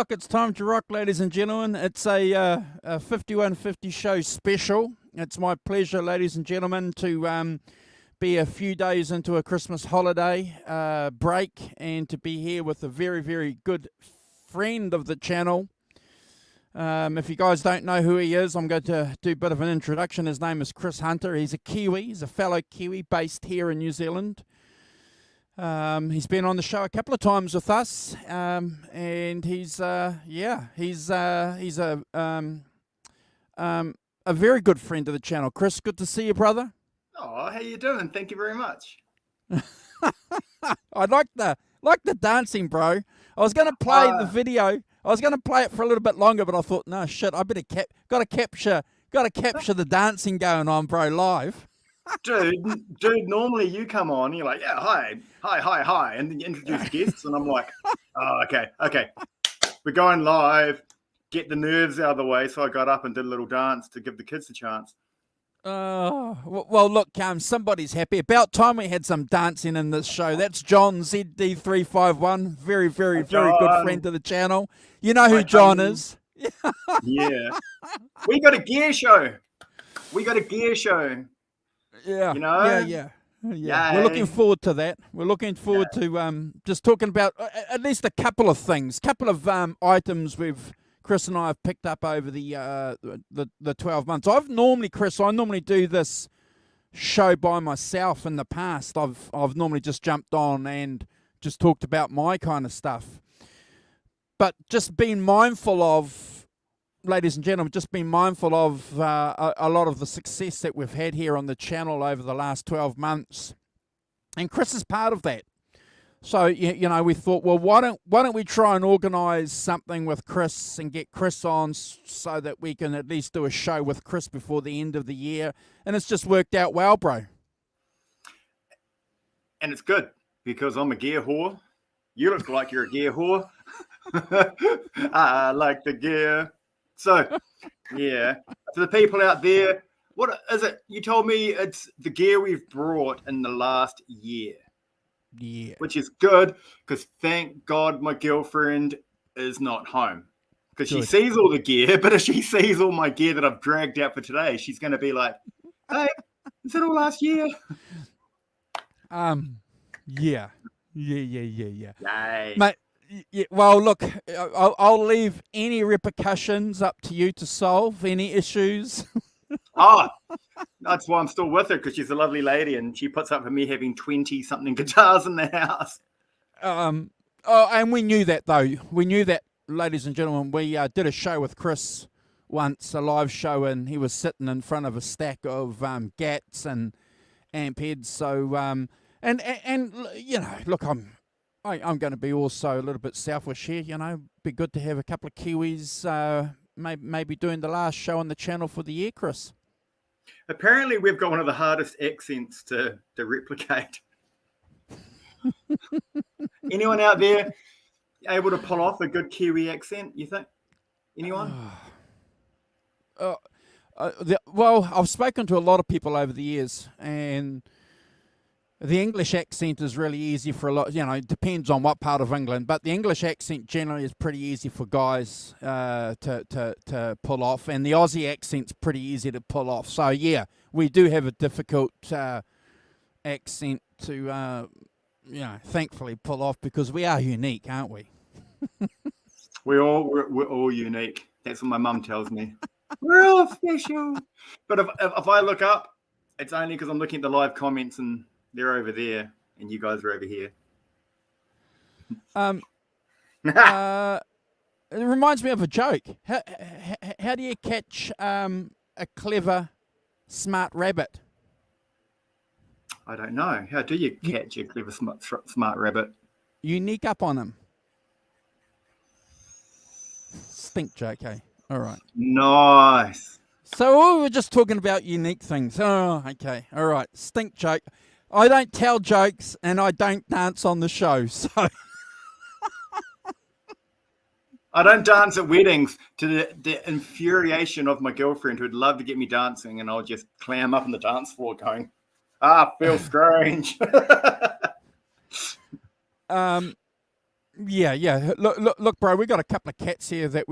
o'clock. It's time to rock, ladies and gentlemen. It's a 5150 show special. It's my pleasure, ladies and gentlemen, to be a few days into a Christmas holiday break and to be here with a very, very good friend of the channel. If you guys don't know who he is, I'm going to do a bit of an introduction. His name is Chris Hunter. He's a Kiwi. He's a fellow Kiwi based here in New Zealand. He's been on the show a couple of times with us, and he's a very good friend of the channel. Chris, good to see you, brother. Oh, how you doing? Thank you very much. I like the dancing, bro. I was going to play the video. I was going to play it for a little bit longer, but I thought, no shit, I better got to capture the dancing going on, bro, live. Dude, normally you come on, you're like, yeah, hi, and then you introduce guests, and I'm like, oh, okay, we're going live, get the nerves out of the way, so I got up and did a little dance to give the kids a chance. Well, look, somebody's happy. About time we had some dancing in this show. That's John ZD351, very, very, very good friend of the channel. You know who John is. Yeah. We got a gear show. Yeah, you know? Yeah. We're looking forward to that. We're looking forward to just talking about at least a couple of things, items Chris and I have picked up over the 12 months. I normally do this show by myself in the past. I've normally just jumped on and just talked about my kind of stuff. But just being mindful of, ladies and gentlemen, a lot of the success that we've had here on the channel over the last 12 months. And Chris is part of that. So, you know, we thought, well, why don't we try and organise something with Chris and get Chris on so that we can at least do a show with Chris before the end of the year. And it's just worked out well, bro. And it's good because I'm a gear whore. You look like you're a gear whore. I like the gear. So, yeah, to the people out there, what is it? You told me it's the gear we've brought in the last year. Yeah. Which is good because thank God my girlfriend is not home because she sees all the gear. But if she sees all my gear that I've dragged out for today, she's going to be like, hey, is it all last year? Yeah. Yay. Mate, yeah, well, look, I'll leave any repercussions up to you to solve, any issues. That's why I'm still with her, because she's a lovely lady and she puts up with me having 20-something guitars in the house. And we knew that, though. We knew that, ladies and gentlemen. We did a show with Chris once, a live show, and he was sitting in front of a stack of Gats and amp heads. So, and you know, look, I'm going to be also a little bit selfish here. You know, be good to have a couple of Kiwis maybe doing the last show on the channel for the year, Chris. Apparently, we've got one of the hardest accents to replicate. Anyone out there able to pull off a good Kiwi accent, you think? Anyone? Well, I've spoken to a lot of people over the years, and the English accent is really easy for a lot. You know, it depends on what part of England, but the English accent generally is pretty easy for guys to pull off, and the Aussie accent's pretty easy to pull off. So yeah, we do have a difficult accent to, thankfully pull off because we are unique, aren't we? We're all unique. That's what my mum tells me. We're all special. But if I look up, it's only because I'm looking at the live comments and they're over there, and you guys are over here. It reminds me of a joke. How do you catch a clever, smart rabbit? I don't know. How do you catch a clever, smart rabbit? You sneak up on him. Stink joke, eh? All right. Nice. So we were just talking about unique things. Oh, okay. All right. Stink joke. I don't tell jokes and I don't dance on the show, so I don't dance at weddings to the infuriation of my girlfriend who'd love to get me dancing, and I'll just clam up on the dance floor going, feels strange. Yeah. Look, bro. We got a couple of cats here that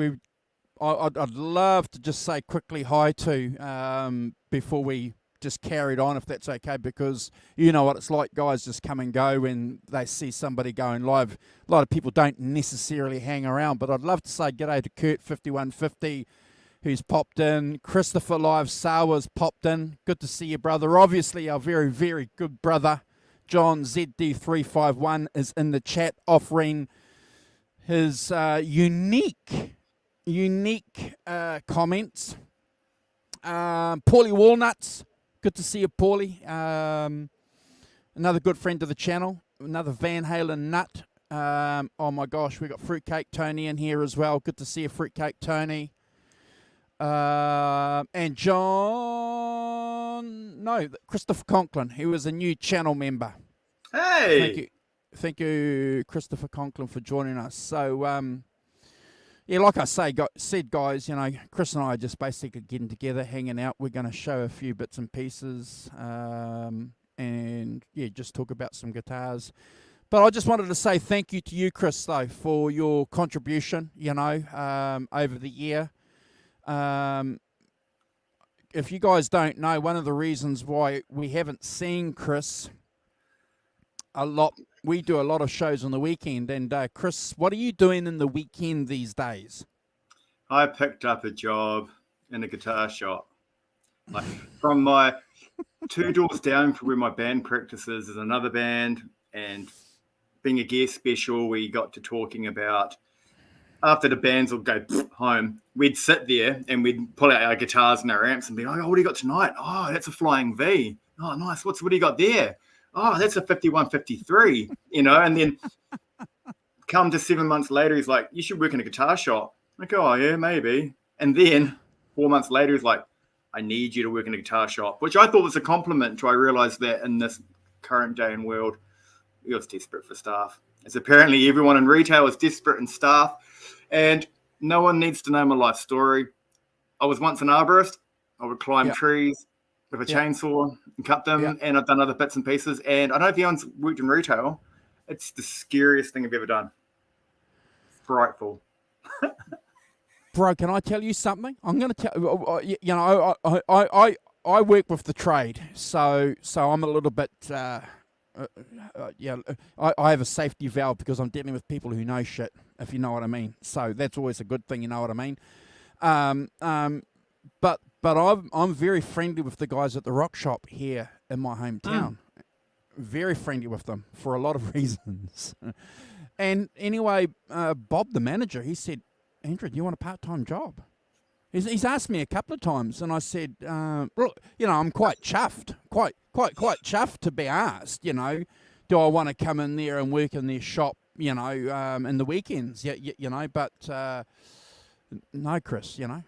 I'd love to just say quickly hi to before we just carried on, if that's okay, because you know what it's like, guys just come and go when they see somebody going live. A lot of people don't necessarily hang around, but I'd love to say g'day to Kurt5150, who's popped in. Christopher Live Sawa's popped in. Good to see you, brother. Obviously, our very, very good brother, John ZD351, is in the chat offering his unique comments. Paulie Walnuts, good to see you, Paulie. Another good friend of the channel, another Van Halen nut. Oh my gosh, we got Fruitcake Tony in here as well. Good to see you, Fruitcake Tony. And Christopher Conklin, who was a new channel member. Hey, thank you, Christopher Conklin, for joining us. So, yeah, like I said, guys, you know, Chris and I are just basically getting together, hanging out. We're going to show a few bits and pieces, and yeah, just talk about some guitars. But I just wanted to say thank you to you, Chris, though, for your contribution, you know, over the year. If you guys don't know, one of the reasons why we haven't seen Chris a lot, we do a lot of shows on the weekend. And Chris, what are you doing in the weekend these days? I picked up a job in a guitar shop. Like from my 2 doors down from where my band practices is another band, and being a guest special, we got to talking about after the bands will go home, we'd sit there and we'd pull out our guitars and our amps and be like, oh, what do you got tonight? Oh, that's a Flying V. Oh, nice. What do you got there? Oh, that's a 5153, you know, and then come to 7 months later, he's like, you should work in a guitar shop. Like, oh, yeah, maybe. And then 4 months later, he's like, I need you to work in a guitar shop, which I thought was a compliment until I realized that in this current day and world, you're desperate for staff. As apparently everyone in retail is desperate in staff, and no one needs to know my life story. I was once an arborist. I would climb trees with a chainsaw and cut them, and I've done other bits and pieces. And I don't know if anyone's worked in retail. It's the scariest thing I've ever done. Frightful. Bro, can I tell you something? I'm going to tell you know, I work with the trade, so I'm a little bit I have a safety valve because I'm dealing with people who know shit, if you know what I mean. So that's always a good thing, you know what I mean. But I'm very friendly with the guys at the Rock Shop here in my hometown. Very friendly with them for a lot of reasons. And anyway, Bob, the manager, he said, Andrew, do you want a part-time job? He's asked me a couple of times, and I said, well, you know, I'm quite chuffed, quite chuffed to be asked, you know, do I want to come in there and work in their shop, you know, in the weekends, you know, but no, Chris, you know,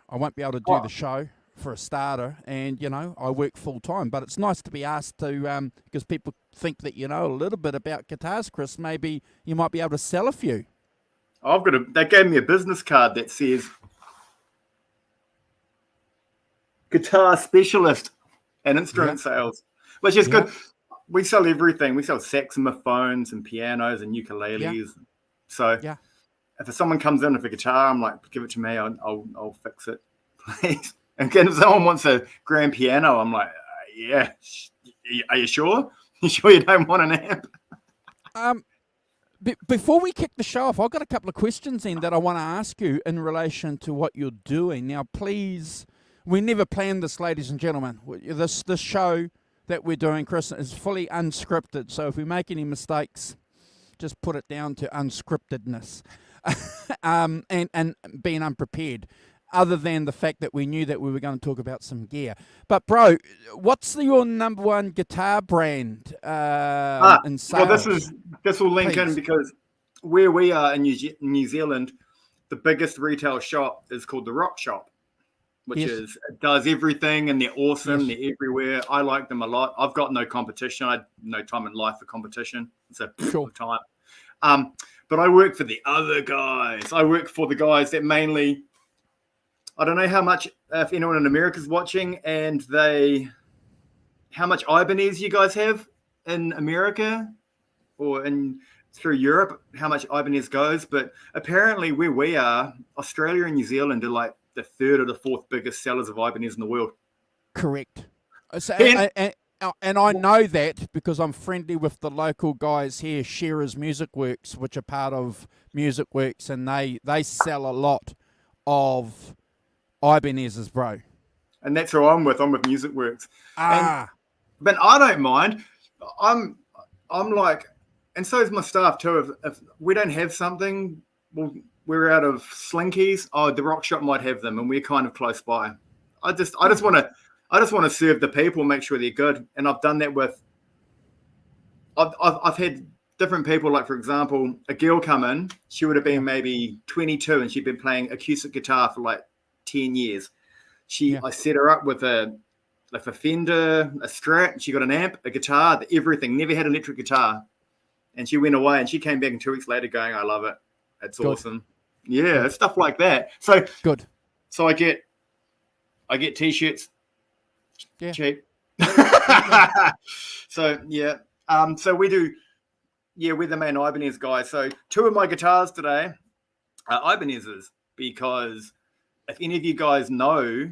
I won't be able to do the show for a starter, and, you know, I work full-time, but it's nice to be asked to, because people think that you know a little bit about guitars, Chris, maybe you might be able to sell a few. They gave me a business card that says guitar specialist and instrument sales, which is good. We sell everything. We sell saxophones and pianos and ukuleles. So if someone comes in with a guitar, I'm like, give it to me. I'll fix it, please. And if someone wants a grand piano, I'm like, yeah. Are you sure? You sure you don't want an amp? Before we kick the show off, I've got a couple of questions in that I want to ask you in relation to what you're doing. Now, please, we never planned this, ladies and gentlemen. This show that we're doing, Chris, is fully unscripted. So if we make any mistakes, just put it down to unscriptedness and being unprepared, other than the fact that we knew that we were going to talk about some gear. But, bro, what's your number one guitar brand in sales? Well, this will link in because where we are in New Zealand, the biggest retail shop is called the Rock Shop, which does everything, and they're awesome. They're everywhere. I like them a lot. I've got no competition. I have no time in life for competition. It's a time. But I work for the other guys. I work for the guys that mainly, I don't know how much, if anyone in America is watching, and how much Ibanez you guys have in America, or in through Europe how much Ibanez goes, but apparently where we are, Australia and New Zealand are like the third or the fourth biggest sellers of Ibanez in the world. Correct. So, And- and I know that because I'm friendly with the local guys here, Shearer's Music Works, which are part of Music Works, and they sell a lot of Ibanez's, bro. And that's who I'm with. I'm with Music Works. Ah, But I don't mind. I'm like, and so is my staff too. If we don't have something, well, we're out of Slinkies. Oh, the Rock Shop might have them, and we're kind of close by. I just want to serve the people, make sure they're good, and I've done that with. I've had different people, like for example, a girl come in. She would have been maybe 22, and she'd been playing acoustic guitar for like 10 years. I set her up with a Fender, a Strat. She got an amp, a guitar, everything. Never had an electric guitar, and she went away. And she came back 2 weeks later, going, "I love it. It's awesome." Yeah, stuff like that. So good. So I get t-shirts, cheap. So yeah, so we do. Yeah, we're the main Ibanez guys. So 2 of my guitars today are Ibanez's, because if any of you guys know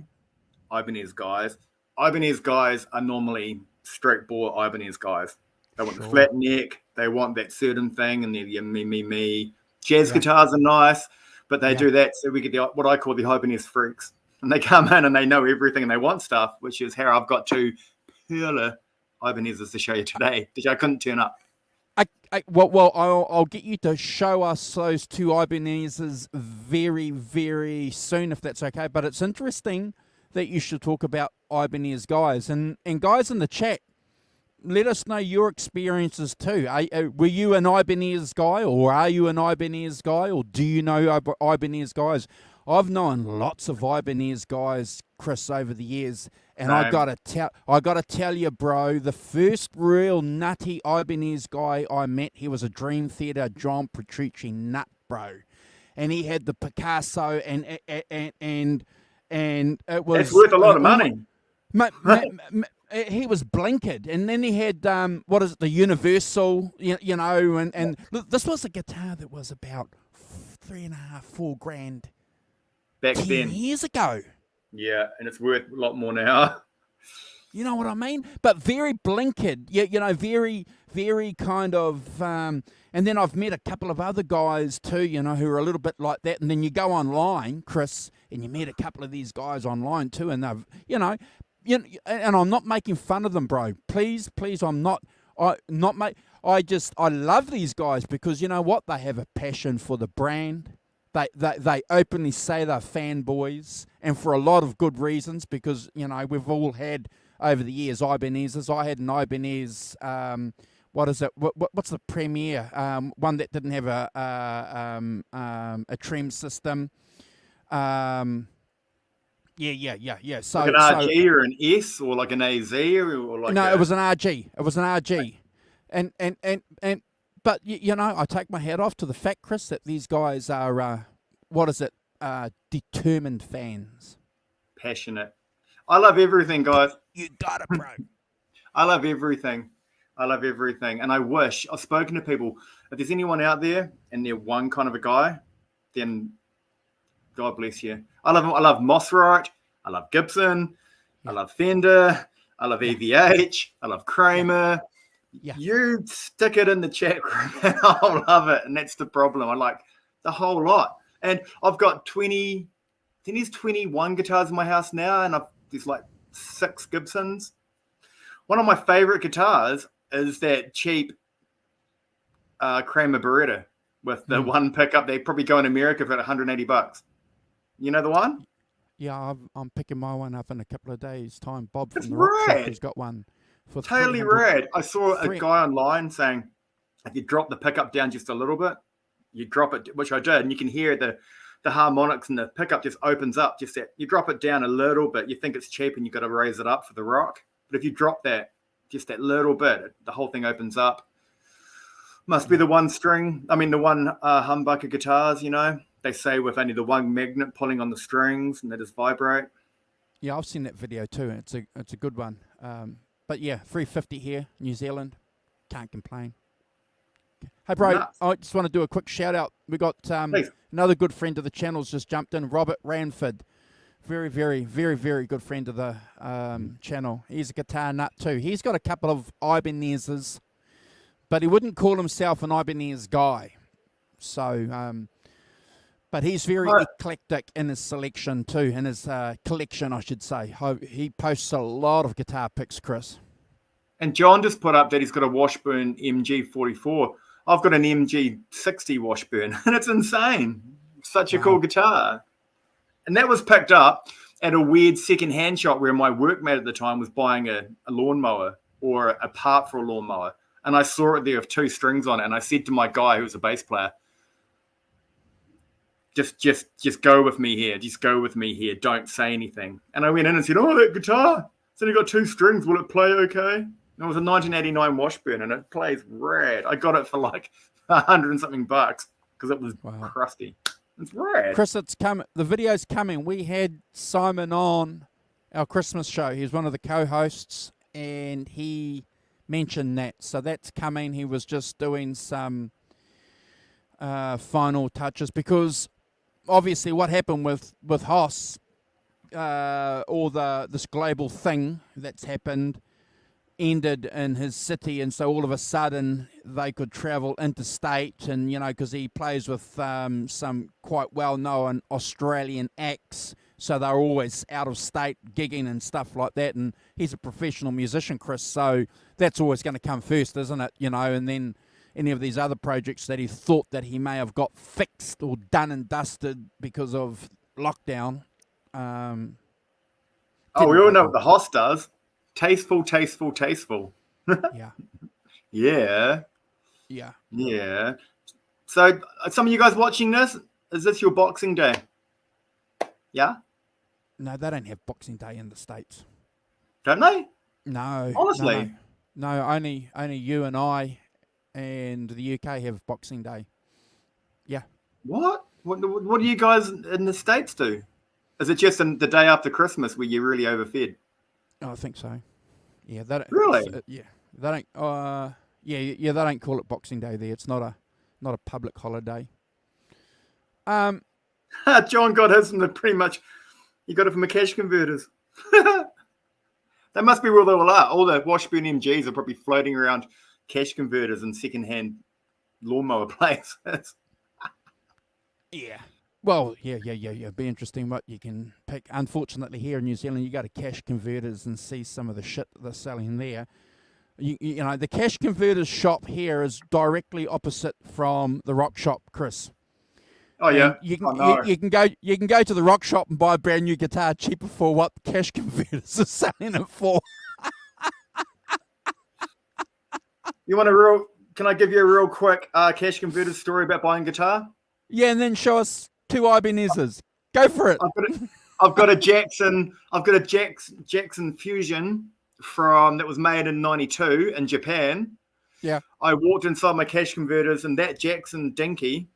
Ibanez guys are normally straight bore Ibanez guys. They want the flat neck, they want that certain thing, and they're me. Jazz guitars are nice, but they do that so we get what I call the Ibanez freaks. And they come in and they know everything and they want stuff, which is how I've got 2 Perla Ibanez's to show you today. I couldn't turn up. Well, I'll get you to show us those 2 Ibanez's very, very soon, if that's okay. But it's interesting that you should talk about Ibanez guys. And guys in the chat, let us know your experiences too. Were you an Ibanez guy, or are you an Ibanez guy, or do you know Ibanez guys? I've known lots of Ibanez guys, Chris, over the years, and I gotta tell you, bro, the first real nutty Ibanez guy I met, he was a Dream Theater John Petrucci nut, bro, and he had the Picasso, and it was, it's worth a lot of money. He was blinkered, and then he had the Universal, you know, and this was a guitar that was about $3.5-4 grand back 10 then, years ago. Yeah, and it's worth a lot more now. You know what I mean? But very blinkered, you know, very, very kind of. And then I've met a couple of other guys too, you know, who are a little bit like that. And then you go online, Chris, and you meet a couple of these guys online too, and they've, you know, and I'm not making fun of them, bro. Please, I'm not. I love these guys because you know what? They have a passion for the brand. They openly say they're fanboys, and for a lot of good reasons, because, you know, we've all had, over the years, Ibanez's. I had an Ibanez, what is it? What's the Premier? One that didn't have a trem system. Yeah. So, like an RG or an S or like an AZ or like it was an RG. It was an RG. And but, you know, I take my hat off to the fact, Chris, that these guys are, determined fans. Passionate. I love everything, guys. You got it, bro. I love everything. And I wish, I've spoken to people, if there's anyone out there and they're one kind of a guy, then God bless you. I love Mossrite. I love Gibson. I love Fender. I love EVH. I love Kramer. Yeah. You stick it in the chat room and I'll love it. And that's the problem. I like the whole lot. And I've got 21 guitars in my house now, and there's like 6 Gibsons. One of my favorite guitars is that cheap Kramer Beretta with the one pickup. They probably go in America for $180. You know the one? Yeah, I'm picking my one up in a couple of days' time. Bob from It's the Rock Shop rad. has got one. For Totally rad. I saw a guy online saying if you drop the pickup down just a little bit, you drop it, which I did, and you can hear the harmonics and the pickup just opens up. Just that you drop it down a little bit, you think it's cheap and you got to raise it up for the rock. But if you drop that just that little bit, the whole thing opens up. Must be the one humbucker guitars, you know. They say with only the one magnet pulling on the strings and they just vibrate. Yeah, I've seen that video too. It's a good one. But yeah, $350 here, New Zealand. Can't complain. Hey, bro, Nuts. I just want to do a quick shout out. We got Please. another good friend of the channel's just jumped in, Robert Ranford. Very, very, very, very good friend of the channel. He's a guitar nut too. He's got a couple of Ibanez's, but he wouldn't call himself an Ibanez guy. So, but he's very eclectic in his selection too, in his collection, I should say. He posts a lot of guitar picks, Chris. And John just put up that he's got a Washburn MG44. I've got an MG60 Washburn, and it's insane. Such a cool guitar. And that was picked up at a weird second-hand shop where my workmate at the time was buying a lawnmower or a part for a lawnmower. And I saw it there with 2 strings on it. And I said to my guy, who was a bass player, just go with me here. Just go with me here. Don't say anything. And I went in and said, oh, that guitar, it's only got 2 strings. Will it play okay? And it was a 1989 Washburn, and it plays rad. I got it for like $100 and something because it was crusty. It's rad. Chris, it's coming. The video's coming. We had Simon on our Christmas show. He was one of the co-hosts, and he mentioned that. So that's coming. He was just doing some final touches because obviously what happened with Haas, all this global thing that's happened, ended in his city, and so all of a sudden they could travel interstate, and because he plays with some quite well-known Australian acts, so they're always out of state gigging and stuff like that, and he's a professional musician, Chris, so that's always going to come first, isn't it? And then any of these other projects that he thought that he may have got fixed or done and dusted because of lockdown. We all know what the Haas does. Tasteful. Yeah. Yeah. So, some of you guys watching this, is this your Boxing Day? Yeah? No, they don't have Boxing Day in the States. Don't they? No. Honestly? No, only you and I and the UK have Boxing Day. Yeah. What? What do you guys in the States do? Is it just the day after Christmas where you're really overfed? Oh, I think so. Yeah, they don't, really? Yeah, they don't. They don't call it Boxing Day there. It's not a public holiday. John got his from pretty much. He got it from the cash converters. That must be where they all are. All the Washburn MGs are probably floating around cash converters and second-hand lawnmower places. Yeah. Well, yeah. It'd be interesting what you can pick. Unfortunately, here in New Zealand, you go to cash converters and see some of the shit that they're selling there. You know, the cash converters shop here is directly opposite from the rock shop, Chris. Oh yeah, you can go to the rock shop and buy a brand new guitar cheaper for what the cash converters are selling it for. You want a real? Can I give you a real quick cash converters story about buying guitar? Yeah, and then show us 2 Ibanez's. Go for it. I've got a Jackson. I've got a Jackson Fusion that was made in '92 in Japan. Yeah. I walked inside my cash converters, and that Jackson Dinky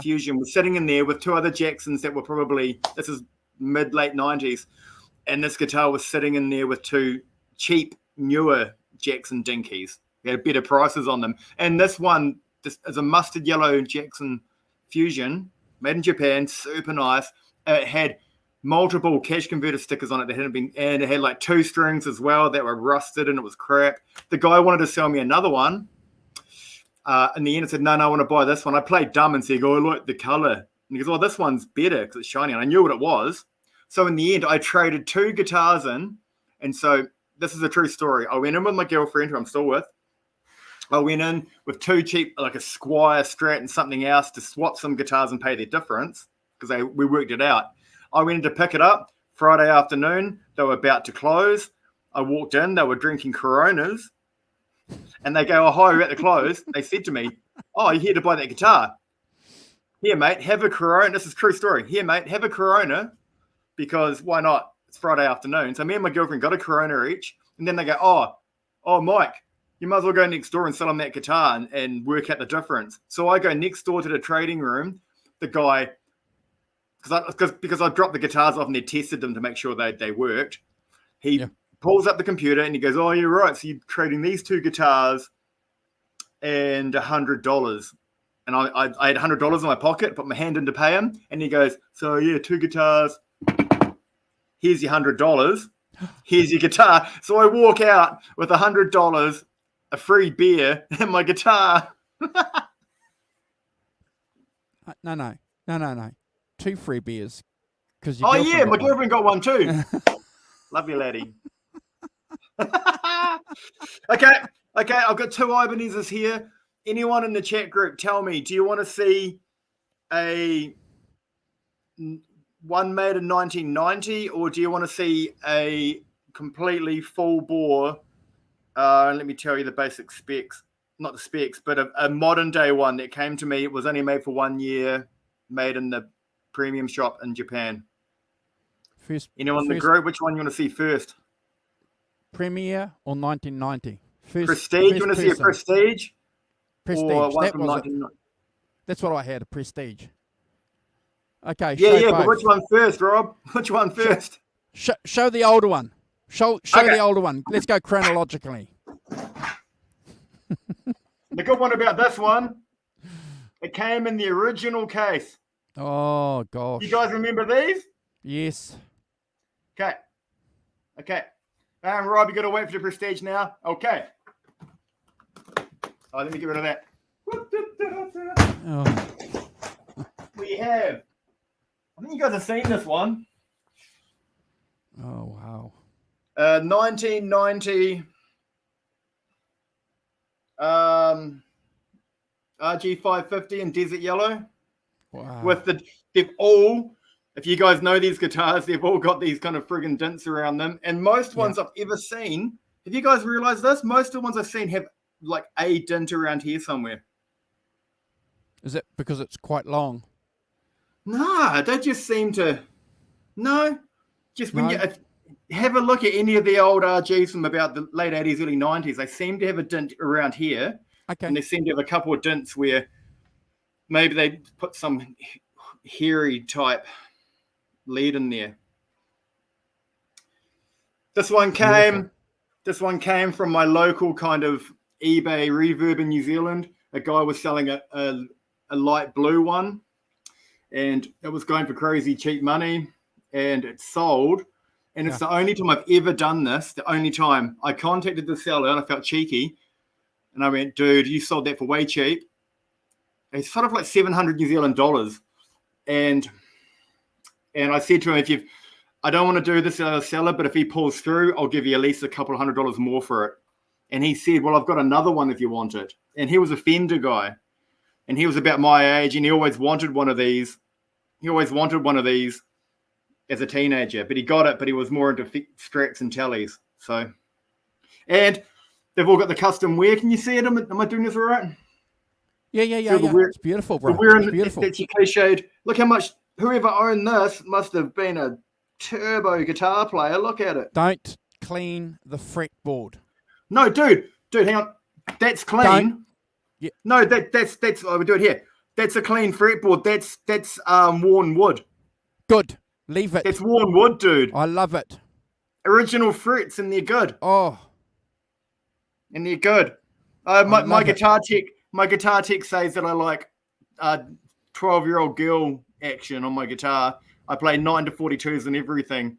Fusion was sitting in there with 2 other Jacksons that were probably, this is mid-late 90s, and this guitar was sitting in there with 2 cheap, newer Jackson Dinkies. They had better prices on them. And this one, this is a mustard yellow Jackson Fusion, made in Japan, super nice. It had multiple cash converter stickers on it that hadn't been, and it had like 2 strings as well that were rusted, and it was crap. The guy wanted to sell me another one. In the end, I said, no, I want to buy this one. I played dumb and said, oh, I like the color. And he goes, oh, this one's better because it's shiny. And I knew what it was. So in the end, I traded 2 guitars in. And so this is a true story. I went in with my girlfriend, who I'm still with. I went in with 2 cheap, like a Squire Strat and something else, to swap some guitars and pay their difference because we worked it out. I went in to pick it up Friday afternoon. They were about to close. I walked in. They were drinking Coronas. And they go, oh, hi, we're at the close. They said to me, oh, you're here to buy that guitar. Here, mate, have a Corona. This is a true story. Here, mate, have a Corona because why not? It's Friday afternoon. So me and my girlfriend got a Corona each. And then they go, oh, Mike, you might as well go next door and sell them that guitar and work out the difference. So I go next door to the trading room. The guy, because I dropped the guitars off and they tested them to make sure they worked. He pulls up the computer and he goes, oh, you're right. So you're trading these 2 guitars and $100. And I had $100 in my pocket, put my hand in to pay him, and he goes, so yeah, 2 guitars. Here's your $100. Here's your guitar. So I walk out with $100, a free beer, and my guitar. No. 2 free beers. Oh yeah, my girlfriend got one too. Love you, laddie. Okay. I've got 2 Ibanez's here. Anyone in the chat group, tell me, do you want to see a one made in 1990, or do you want to see a completely full bore? Let me tell you the basic specs. Not the specs, but a modern day one that came to me. It was only made for 1 year, made in the premium shop in Japan. Anyone in the group, which one you want to see first? Premier or 1990? Prestige. You want to see a Prestige? Prestige. Or one from 1990? That's what I had, a Prestige. Okay. Yeah. But which one first, Rob? Which one first? Show the older one. Show the older one. Let's go chronologically. The good one about this one, it came in the original case. Oh, gosh. You guys remember these? Yes. Okay. Rob, you got to wait for the Prestige now. Okay. Let me get rid of that. Oh. We have. I think you guys have seen this one. Oh, wow. 1990 RG550 in Desert Yellow. Wow. They've all, if you guys know these guitars, they've all got these kind of friggin' dents around them. And most ones I've ever seen, have you guys realized this? Most of the ones I've seen have like a dent around here somewhere. Is it because it's quite long? Nah, they just seem to. No, just when you have a look at any of the old RGs from about the late 80s, early 90s, they seem to have a dent around here. Okay. And they seem to have a couple of dents where maybe they put some hairy type lead in there. This one came from my local kind of eBay reverb in New Zealand. A guy was selling a light blue one, and it was going for crazy cheap money, and it sold. And it's the only time I've ever done this. The only time I contacted the seller, and I felt cheeky, and I went, "Dude, you sold that for way cheap." It's sort of like 700 New Zealand dollars, and I said to him, I don't want to do this as a seller, but if he pulls through, I'll give you at least a couple of $100 more for it. And he said, well, I've got another one if you want it. And he was a Fender guy, and he was about my age, and he always wanted one of these. He always wanted one of these as a teenager, but he got it, but he was more into Strats and Tellys. So, and they've all got the custom wear. Can you see it? Am I doing this all right? Yeah. It's beautiful, bro. It's beautiful. It's cliched. Look how much, whoever owned this must have been a turbo guitar player. Look at it. Don't clean the fretboard. No, dude, hang on. That's clean. Yeah. No, that's. I would do it here. That's a clean fretboard. That's worn wood. Good. Leave it. It's worn wood, dude. I love it. Original frets, and they're good. Oh. And they're good. My guitar tech says that I like 12-year-old girl action on my guitar. I play 9 to 42s and everything,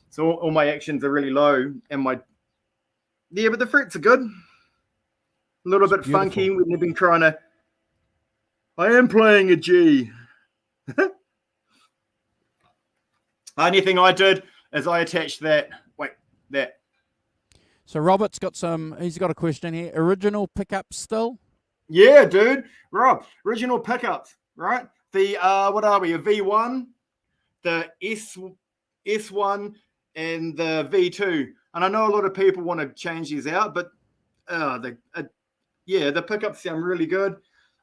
so all my actions are really low. And but the frets are good. A little bit funky when they've been trying to. I am playing a G. Only thing I did is I attached that. So Robert's got he's got a question here. Original pickups still? Yeah, dude. Rob, original pickups, right? The, what are we, a V1, the S1, and the V2. And I know a lot of people want to change these out, but the pickups sound really good.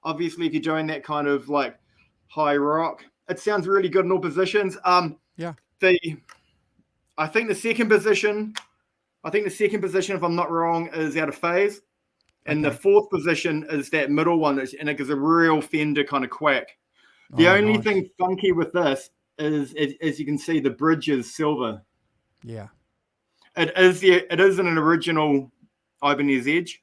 Obviously, if you're doing that kind of like high rock, it sounds really good in all positions. Yeah. I think the second position, if I'm not wrong, is out of phase. And the fourth position is that middle one, and it gives a real Fender kind of quack. The only thing funky with this is, as you can see, the bridge is silver. Yeah. It is an original Ibanez Edge.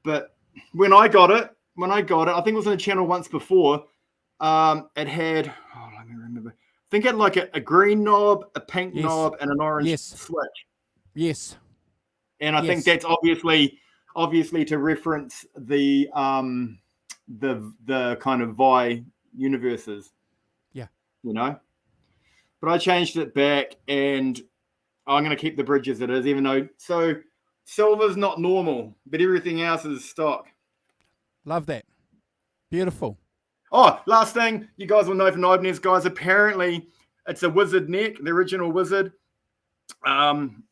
But when I got it, I think it was on the channel once before. It had, let me remember. I think it had like a green knob, a pink knob, and an orange switch. Yes. And I think that's obviously to reference the kind of Vi universes. Yeah. You know? But I changed it back, and I'm going to keep the bridge as it is, even though... So, silver's not normal, but everything else is stock. Love that. Beautiful. Oh, last thing, you guys will know from Ibanez, guys, apparently it's a wizard neck, the original wizard.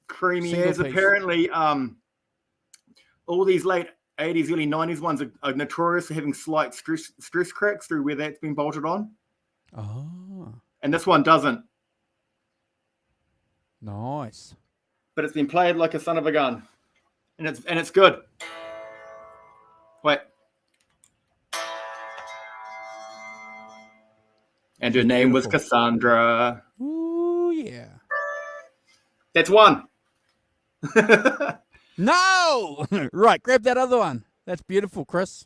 Creamy Single as piece. apparently all these late 80s, early 90s ones are notorious for having slight stress cracks through where that's been bolted on. Oh. And this one doesn't. Nice. But it's been played like a son of a gun. And it's good. Wait. And her name was Cassandra. Ooh, yeah. That's one. No! Right, grab that other one. That's beautiful, Chris.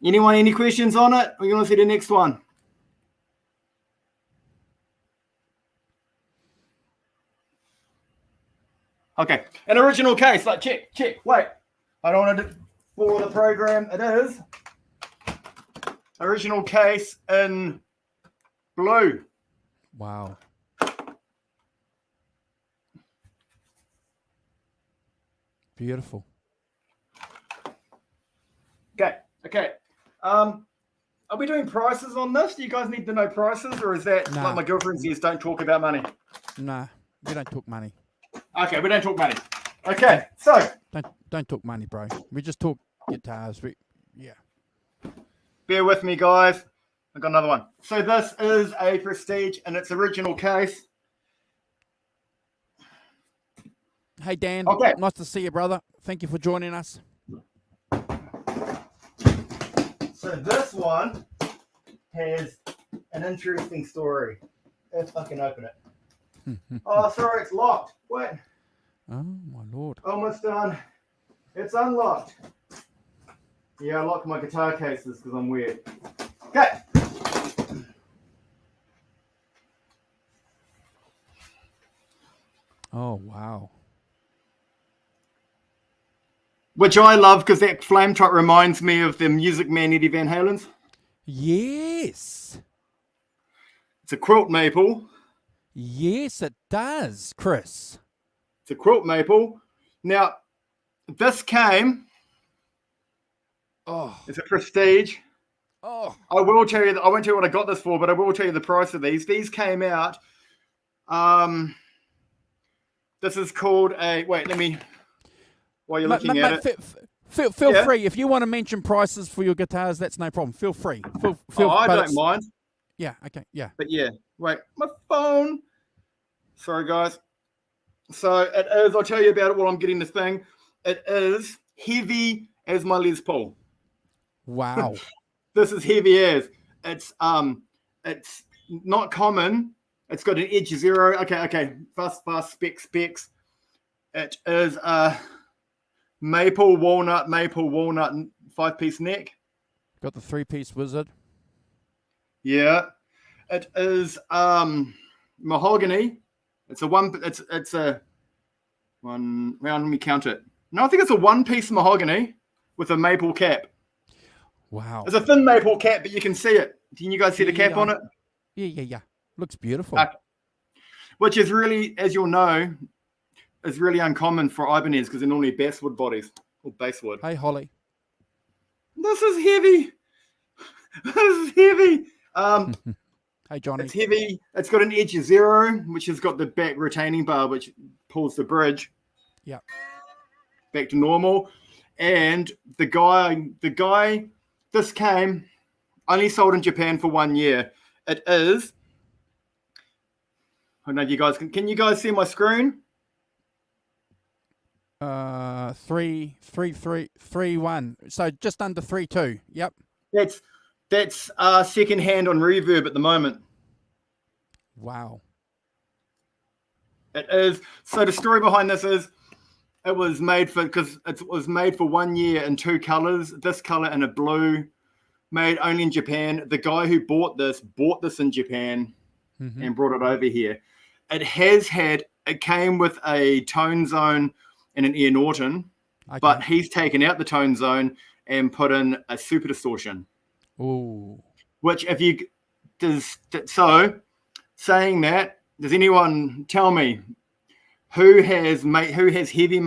Anyone, any questions on it? We're going to see the next one. Okay, an original case. Like, check. Wait, I don't want to for the program. It is original case in blue. Wow. Beautiful. Okay. Are we doing prices on this? Do you guys need to know prices, or is that like my girlfriend says, don't talk about money? Nah, we don't talk money. Okay, we don't talk money. Okay, so don't talk money, bro. We just talk guitars. Bear with me, guys. I've got another one. So this is a Prestige in its original case. Hey, Dan. Okay. Nice to see you, brother. Thank you for joining us. So this one has an interesting story. If I can open it. Oh, sorry, it's locked. Wait. Oh, my Lord. Almost done. It's unlocked. Yeah, I lock my guitar cases because I'm weird. Okay. Oh, wow. Which I love because that flame trot reminds me of the Music Man Eddie Van Halen's. Yes. It's a quilt maple. Yes, it does, Chris. It's a quilt maple. Now, this came. Oh. It's a Prestige. Oh. I will tell you. I won't tell you what I got this for, but I will tell you the price of these. These came out. This is called a. Wait, let me. While you're looking at it. Feel free. If you want to mention prices for your guitars, that's no problem. Feel free. I don't mind. Yeah, okay, yeah. But yeah, wait, my phone. Sorry, guys. So it is, I'll tell you about it while I'm getting this thing. It is heavy as my Les Paul. Wow. This is heavy as. It's not common. It's got an edge 0. Okay. Fast specs. It is maple walnut 5-piece neck. Got the 3-piece wizard. Yeah. It is mahogany. It's a one round, let me count it. No, I think it's a 1-piece mahogany with a maple cap. Wow. It's a thin maple cap, but you can see it. Can you guys see the cap on it? Yeah. Looks beautiful. Which is really, as you'll know, is really uncommon for Ibanez because they're normally basswood bodies or basswood. Hey, Holly. This is heavy. Hey, Johnny. It's heavy. It's got an edge 0, which has got the back retaining bar, which pulls the bridge. Yeah. Back to normal. And the guy, this came only sold in Japan for 1 year. It is. I don't know if you guys can you guys see my screen? 3.1. So just under 3.2. Yep. That's second hand on Reverb at the moment. Wow. It is. So the story behind this is It was made for because it was made for 1 year in 2 colors. This color and a blue, made only in Japan. The guy who bought this in Japan and brought it over here. It came with a tone zone and an ear Norton, but he's taken out the tone zone and put in a super distortion. Ooh. Which saying that, does anyone tell me who has heavy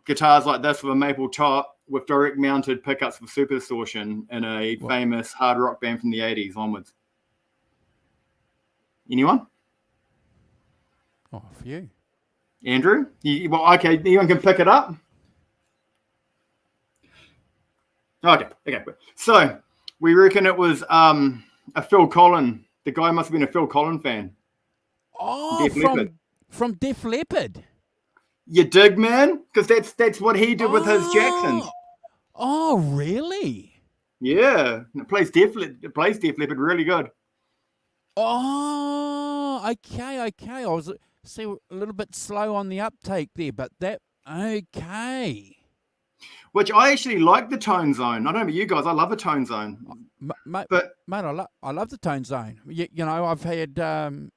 guitars like this with a maple top with direct mounted pickups with super distortion in a famous hard rock band from the 80s onwards? Anyone? Oh, a few. Andrew? Okay. Anyone can pick it up? Okay. So we reckon it was a Phil Collin. The guy must have been a Phil Collin fan. Oh, from Def Leppard. You dig, man? Because that's what he did with his Jacksons. Oh, really? Yeah. It plays Def Leppard really good. Oh, okay. I was a little bit slow on the uptake there, but okay. Which I actually like the tone zone. I don't know about you guys. I love a tone zone. Mate, I love the tone zone. You know, I've had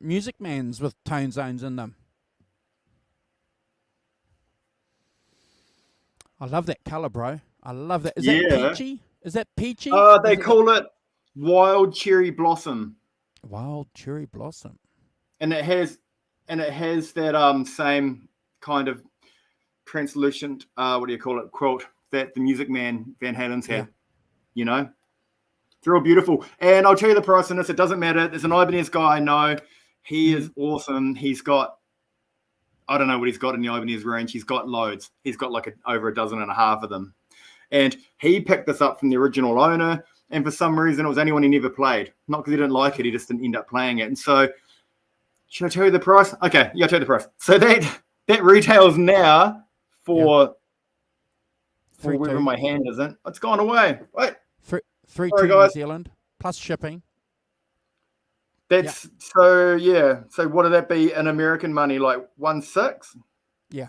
Music Mans with tone zones in them. I love that color, bro. I love that. Is that peachy? Is that peachy? They call it Wild Cherry Blossom. Wild Cherry Blossom. And it has that same kind of translucent quilt that the Music Man Van Halen's had. You know? It's real beautiful. And I'll tell you the price on this. It doesn't matter. There's an Ibanez guy I know. He is awesome. He's got, I don't know what he's got in the Ibanez range. He's got loads. He's got like over a dozen and a half of them. And he picked this up from the original owner. And for some reason, it was anyone he never played. Not because he didn't like it. He just didn't end up playing it. And so, should I tell you the price? Okay, yeah, I'll tell you the price. So that retails now for wherever my hand isn't. It's gone away. Wait. Three New Zealand plus shipping. That's so yeah. So what would that be in American money? Like 1.6? Yeah.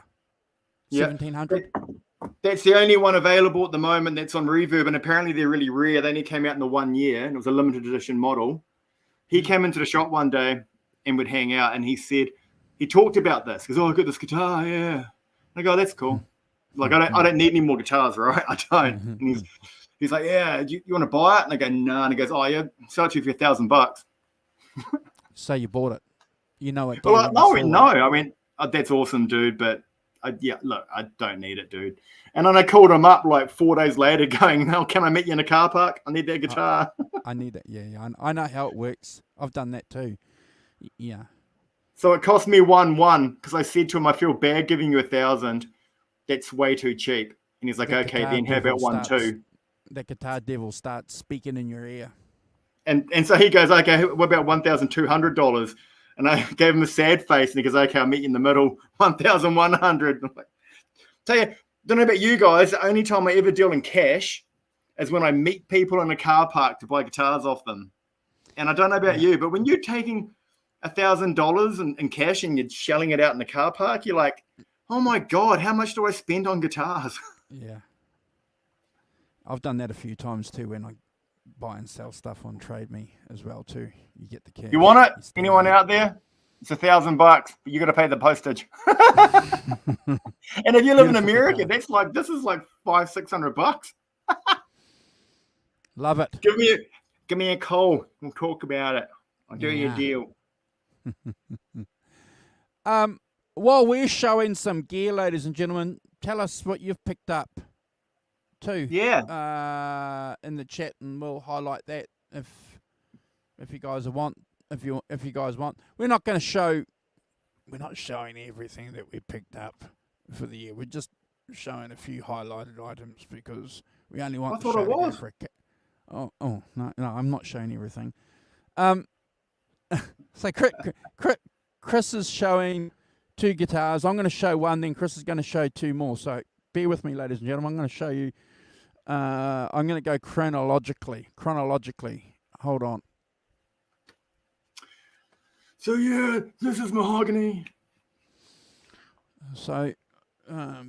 1,700. That's the only one available at the moment that's on Reverb, and apparently they're really rare. They only came out in the 1 year, and it was a limited edition model. He came into the shop one day and would hang out, and he talked about this. He goes, "Oh, I got this guitar, yeah." I go, "That's cool. Like I don't need any more guitars, right? I don't." And he's like, "Yeah, you want to buy it?" And I go, "No." And he goes, "Oh yeah, sell it to you for $1,000." So you bought it. You know it. Well, no. I mean, that's awesome, dude. But look, I don't need it, dude. And then I called him up like 4 days later, going, "Oh, can I meet you in a car park? I need that guitar." I need it. Yeah. I know how it works. I've done that too. Yeah. So it cost me 1,100 because I said to him, "I feel bad giving you 1,000. That's way too cheap." And he's like, "Okay, then how about 1,200?" That guitar devil starts speaking in your ear. And so he goes, "Okay, what about $1,200? And I gave him a sad face, and he goes, "Okay, I'll meet you in the middle, 1,100. I'm like, tell you, don't know about you guys. The only time I ever deal in cash is when I meet people in a car park to buy guitars off them. And I don't know about you, but when you're taking $1,000 in cash and you're shelling it out in the car park, you're like, oh my God, how much do I spend on guitars?" Yeah. I've done that a few times too when I buy and sell stuff on Trade Me as well too. You get the cash. You want it? Anyone out there? It's $1,000, but you got to pay the postage. And if you live in America, this is like $500-600. Love it. Give me a call. We'll talk about it. I'll do you a deal. While we're showing some gear, ladies and gentlemen, tell us what you've picked up too. Yeah. In the chat, and we'll highlight that if you guys want. If you guys want, we're not showing everything that we picked up for the year. We're just showing a few highlighted items because we only want. I thought it was. Oh no, I'm not showing everything. So Chris is showing 2 guitars. I'm going to show one, then Chris is going to show 2 more. So bear with me, ladies and gentlemen. I'm going to show you. I'm going to go chronologically. Hold on. So yeah, this is mahogany. So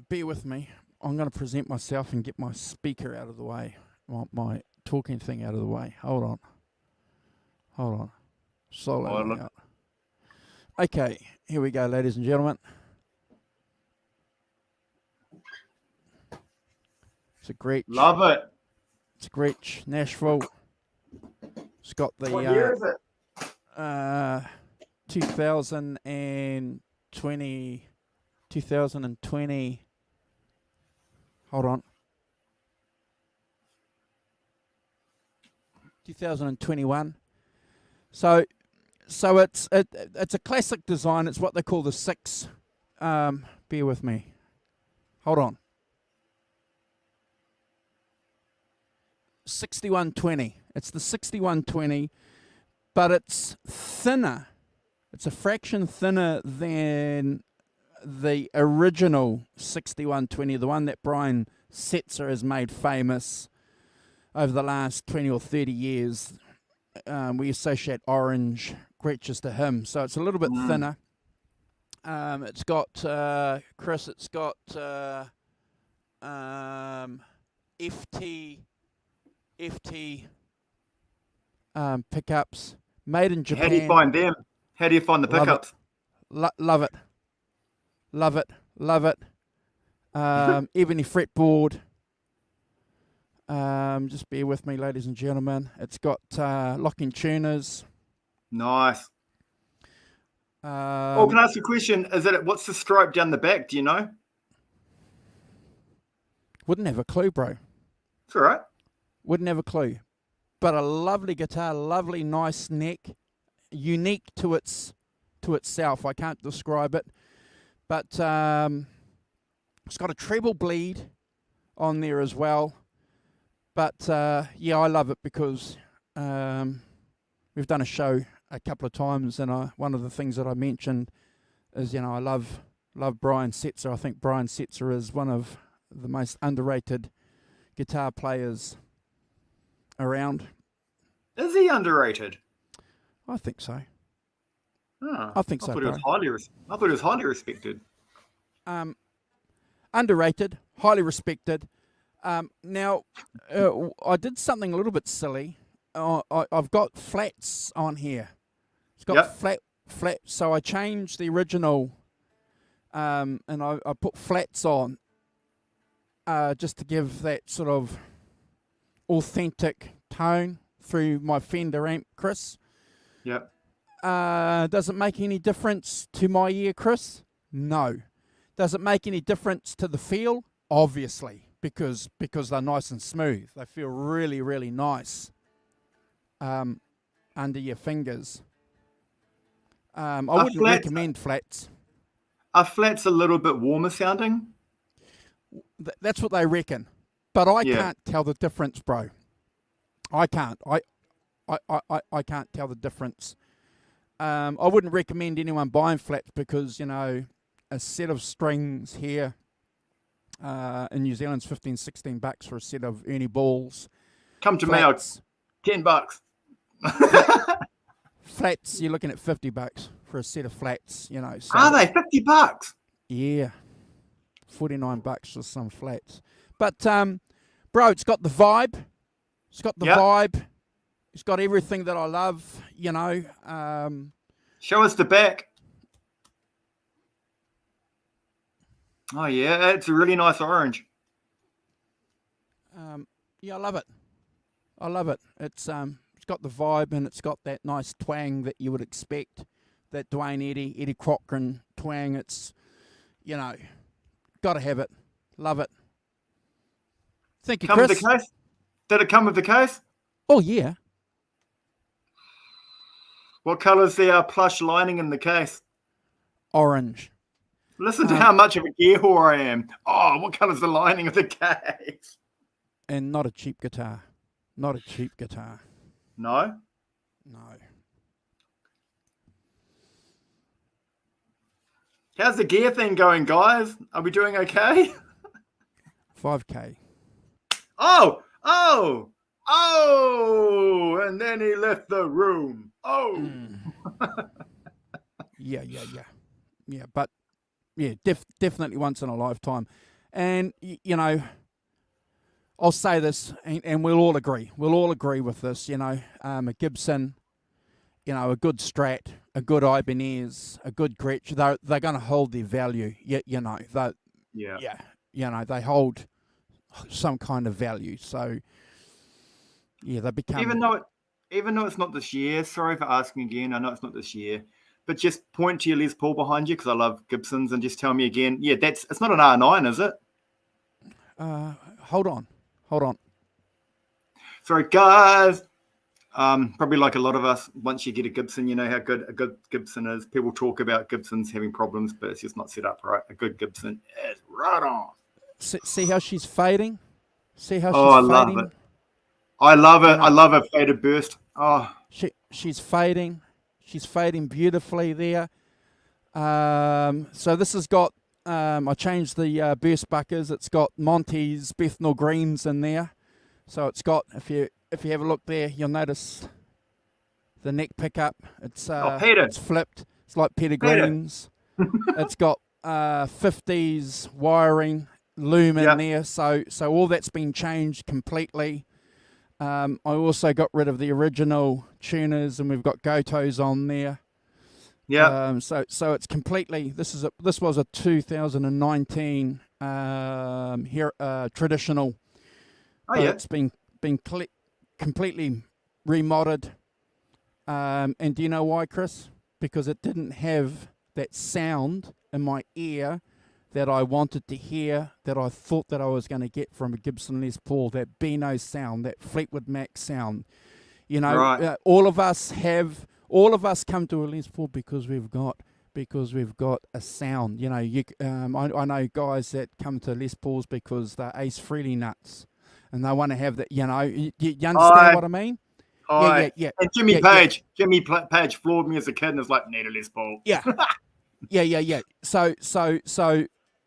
bear with me. I'm going to present myself and get my speaker out of the way, my talking thing out of the way. Hold on. Solo Oh, look. out. Okay, here we go, ladies and gentlemen. It's a Gretsch. Love it. It's a Gretsch Nashville. It's got the What year is it? 2020. Hold on. 2021. So it's a classic design. It's what they call the 6. Bear with me. Hold on. 6120. It's the 6120, but it's thinner. It's a fraction thinner than the original 6120, the one that Brian Setzer has made famous over the last 20 or 30 years. We associate orange Gretches to him, so it's a little bit thinner. It's got Chris. It's got FT pickups made in Japan. How do you find them? How do you find the pickups? Love it. Ebony fretboard. Just bear with me, ladies and gentlemen. It's got locking tuners. Nice. Can I ask you a question? What's the stripe down the back? Do you know? Wouldn't have a clue, bro. It's all right. Wouldn't have a clue. But a lovely guitar, lovely, nice neck, unique to itself. I can't describe it, but it's got a treble bleed on there as well. But yeah, I love it because we've done a show a couple of times, and one of the things that I mentioned is, I love Brian Setzer. I think Brian Setzer is one of the most underrated guitar players around. Is he underrated? I think so. Oh, I think so, I thought bro. he was highly respected. Underrated, highly respected. Now, I did something a little bit silly. I've got flats on here. It's got flat. So I changed the original, and I put flats on, just to give that sort of authentic tone through my Fender amp, Chris. Yep. Does it make any difference to my ear, Chris? No. Does it make any difference to the feel? Obviously, because they're nice and smooth. They feel really, really nice under your fingers. I wouldn't recommend flats. Are flats a little bit warmer sounding? That's what they reckon. But I can't tell the difference, bro. I can't. I can't tell the difference. I wouldn't recommend anyone buying flats because, a set of strings here in New Zealand's 15, 16 bucks for a set of Ernie balls. Come to flats. Me, $10. Flats, you're looking at $50 for a set of flats, So, are they $50? Yeah. $49 for some flats. But, bro, it's got the vibe. It's got the vibe. It's got everything that I love, Show us the back. Oh, yeah, it's a really nice orange. Yeah, I love it. I love it. It's got the vibe, and it's got that nice twang that you would expect, that Dwayne Eddie Cochran twang. It's, got to have it. Love it. Thank you, Chris. With the case? Did it come with the case? Oh, yeah. What colour's the plush lining in the case? Orange. Listen to how much of a gear whore I am. Oh, what colour's the lining of the case? And not a cheap guitar. Not a cheap guitar. No? No. How's the gear thing going, guys? Are we doing okay? 5K. Oh! And then he left the room. Oh! Yeah. But yeah, definitely once in a lifetime. And you know, I'll say this, and we'll all agree. We'll all agree with this. You know, a Gibson, you know, a good Strat, a good Ibanez, a good Gretsch, they're going to hold their value. You know, Yeah. yeah, you know, they hold some kind of value. So yeah, they become. Even though it's not this year. Sorry for asking again. I know it's not this year, but just point to your Les Paul behind you because I love Gibsons, and just tell me again. Yeah, it's not an R9, is it? Hold on. Sorry, guys. Probably like a lot of us, once you get a Gibson, you know how good a good Gibson is. People talk about Gibsons having problems, but it's just not set up right. A good Gibson is right on. See how she's fading? See how Oh, I she's love fading? it. I love it. You know, I love a faded burst. Oh, she's fading. She's fading beautifully there. So this has got. I changed the burst buckers. It's got Monty's Bethnal Greens in there. So it's got. If you have a look there, you'll notice the neck pickup. It's Peter. it's flipped. It's like Peter Greens. It's got 50s wiring loom in there. So all that's been changed completely. I also got rid of the original tuners, and we've got Gotos on there. Yeah. So it's completely. This was a 2019 traditional. Oh yeah. It's been completely remodded. And do you know why, Chris? Because it didn't have that sound in my ear that I wanted to hear, that I thought that I was going to get from a Gibson Les Paul, that Beano sound, that Fleetwood Mac sound. You know, Right. all of us come to a Les Paul because we've got a sound. You know, I know guys that come to Les Pauls because they're Ace Frehley nuts, and they want to have that. You know, you understand what I mean? Yeah. And Jimmy Page floored me as a kid and was like, need a Les Paul. Yeah. Yeah. So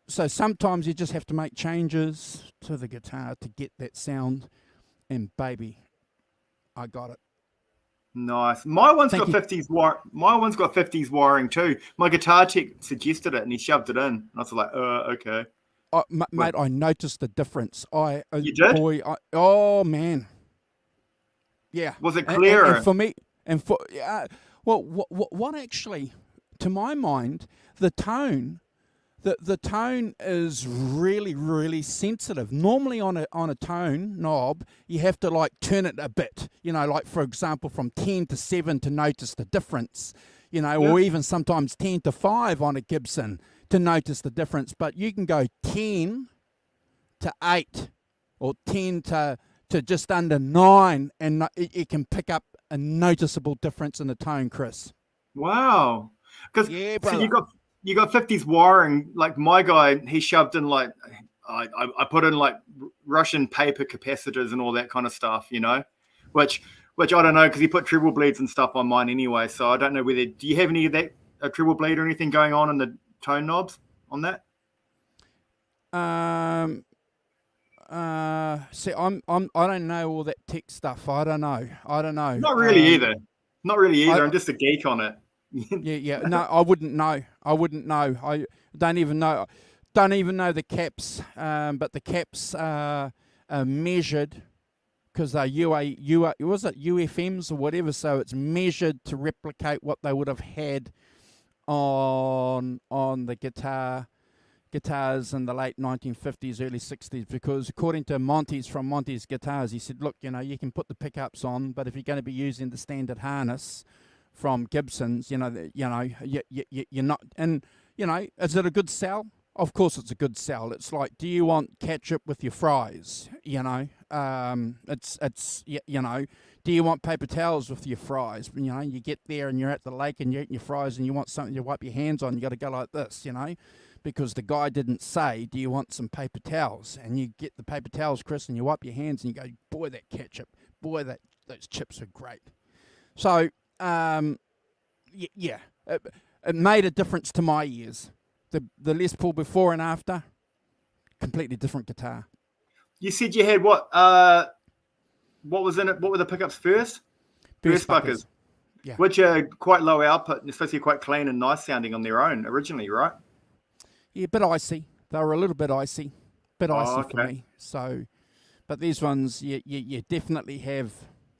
sometimes you just have to make changes to the guitar to get that sound, and baby, I got it. Nice. My one's got 50s wiring too. My guitar tech suggested it and he shoved it in. And I was like, okay. Mate, I noticed the difference. You did? Boy, oh man. Yeah. Was it clearer? And for me, what actually, to my mind, the tone is really, really sensitive. Normally on a tone knob, you have to like turn it a bit, you know, like for example from 10 to 7 to notice the difference, you know, or even sometimes 10 to 5 on a Gibson to notice the difference. But you can go 10 to 8 or 10 to just under 9 and it can pick up a noticeable difference in the tone, Chris. Wow. Because so you got 50s wiring. Like my guy, he shoved in like I put in like Russian paper capacitors and all that kind of stuff, you know, which I don't know because he put treble bleeds and stuff on mine anyway. So I don't know whether do you have any of that a treble bleed or anything going on in the tone knobs on that? See, I don't know all that tech stuff. I don't know. Not really either. I'm just a geek on it. Yeah. No, I wouldn't know. I don't even know the caps. But the caps are measured because they're was it UFMs or whatever. So it's measured to replicate what they would have had on the guitars in the late 1950s, early 60s. Because according to Monty's from Monty's Guitars, he said, look, you know, you can put the pickups on, but if you're going to be using the standard harness from Gibson's, you're not. And you know, is it a good sell? Of course, it's a good sell. It's like, do you want ketchup with your fries? You know, you know, do you want paper towels with your fries? You know, you get there and you're at the lake and you're eating your fries and you want something to wipe your hands on. You got to go like this, you know, because the guy didn't say, do you want some paper towels? And you get the paper towels, Chris, and you wipe your hands and you go, boy, that ketchup, boy, those chips are great. So. It made a difference to my ears. The Les Paul before and after, completely different guitar. You said you had what was in it? What were the pickups first? Burst buckers. Yeah. Which are quite low output and especially quite clean and nice sounding on their own originally, right? Yeah, a bit icy. They were a little bit icy. Bit icy for okay. me. So, but these ones, you definitely have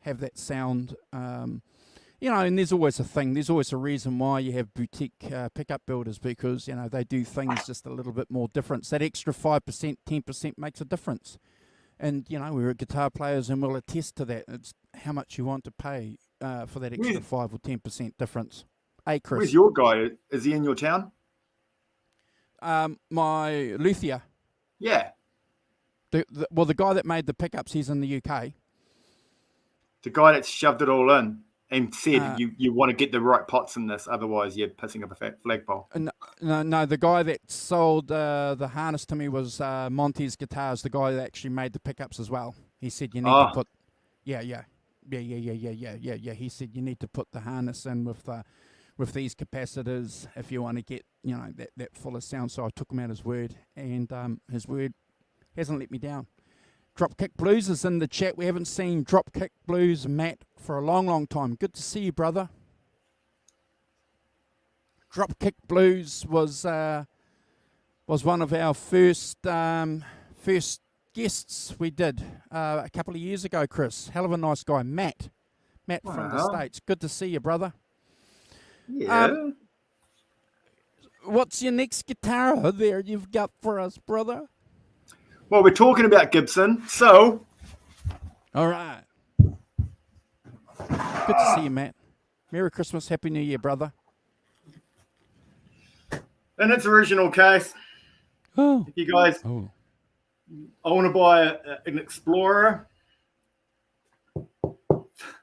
that sound. And there's always a thing. There's always a reason why you have boutique pickup builders, because they do things just a little bit more different. That extra 5%, 10% makes a difference. And we're guitar players, and we'll attest to that. It's how much you want to pay for that extra 5 or 10% difference. Hey, Chris. Where's your guy? Is he in your town? My luthier. Yeah. The guy that made the pickups, he's in the UK. The guy that shoved it all in and said you want to get the right pots in this, otherwise you're pissing up a flagpole. No, the guy that sold the harness to me was Monty's Guitars, the guy that actually made the pickups as well. He said you need to put, yeah. He said you need to put the harness in with these capacitors if you want to get that fuller sound. So I took him at his word, and his word hasn't let me down. Dropkick Blues is in the chat. We haven't seen Dropkick Blues, Matt, for a long, long time. Good to see you, brother. Dropkick Blues was one of our first guests we did a couple of years ago, Chris. Hell of a nice guy, Matt from the States. Good to see you, brother. Yeah. What's your next guitar there you've got for us, brother? Well, we're talking about Gibson, so... All right. Good to see you, Matt. Merry Christmas, Happy New Year, brother. In its original case, if you guys... I want to buy an Explorer.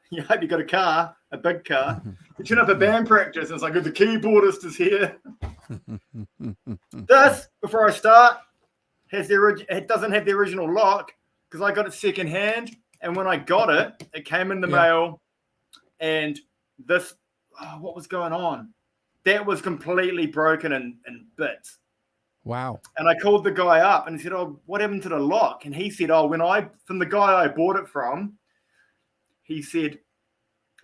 You hope you got a car, a big car. You turn up a band practice, and it's like, the keyboardist is here. This, before I start... it doesn't have the original lock because I got it second hand, and when I got it, it came in the mail, and this, what was going on? That was completely broken in bits. Wow. And I called the guy up and he said, what happened to the lock? And he said, from the guy I bought it from, he said,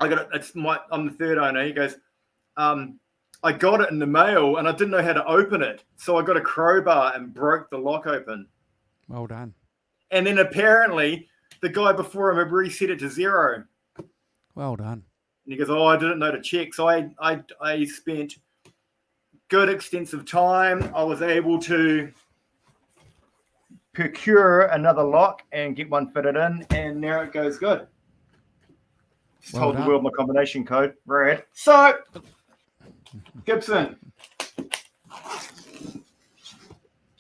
I'm the third owner. He goes, I got it in the mail and I didn't know how to open it. So I got a crowbar and broke the lock open. Well done. And then apparently the guy before him had reset it to 0. Well done. And he goes, I didn't know to check. So I spent good extensive time. I was able to procure another lock and get one fitted in. And now it goes good. Just told the world my combination code. Rad. So... Gibson.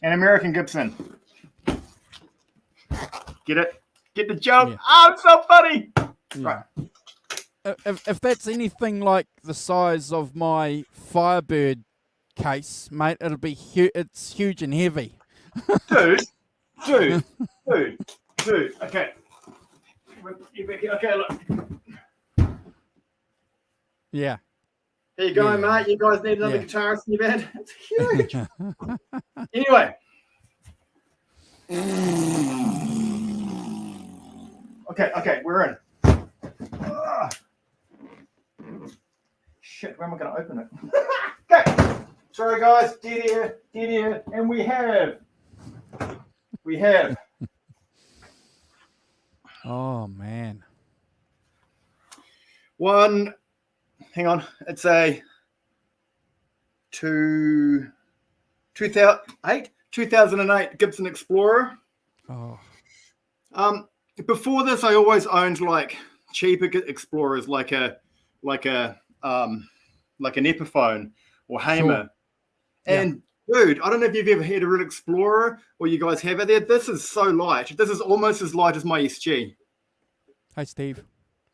An American Gibson. Get it? Get the joke? Yeah. Oh, it's so funny. Yeah. Right. If that's anything like the size of my Firebird case, mate, it'll be it's huge and heavy. Dude. Okay. Okay, look. Yeah. There you go, mate. You guys need another guitarist in your band. It's huge. Anyway. Okay, we're in. Shit, where am I going to open it? Okay. Sorry, guys. Dead here. And we have. Oh, man. One. Hang on, it's a 2008 Gibson Explorer. Oh. Before this, I always owned like cheaper Explorers, like an Epiphone or Hamer. Sure. And dude, I don't know if you've ever had a real Explorer or you guys have it there. This is so light. This is almost as light as my SG. Hey, Steve.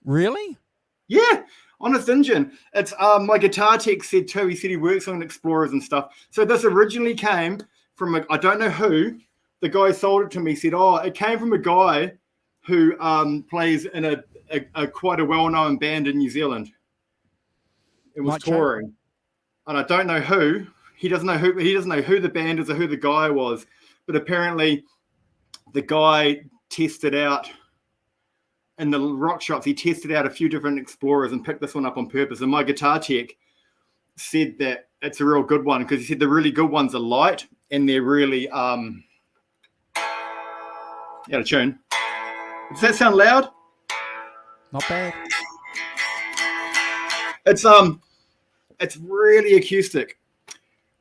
Really? Yeah. Honest engine. It's my guitar tech said too. He said he works on Explorers and stuff. So this originally came from I don't know who. The guy sold it to me. Said, it came from a guy who plays in a quite a well-known band in New Zealand. It was touring, and I don't know who. He doesn't know who the band is or who the guy was. But apparently, the guy tested out. In the rock shops, he tested out a few different Explorers and picked this one up on purpose. And my guitar tech said that it's a real good one because he said the really good ones are light and they're really out of tune. Does that sound loud? Not bad. It's really acoustic.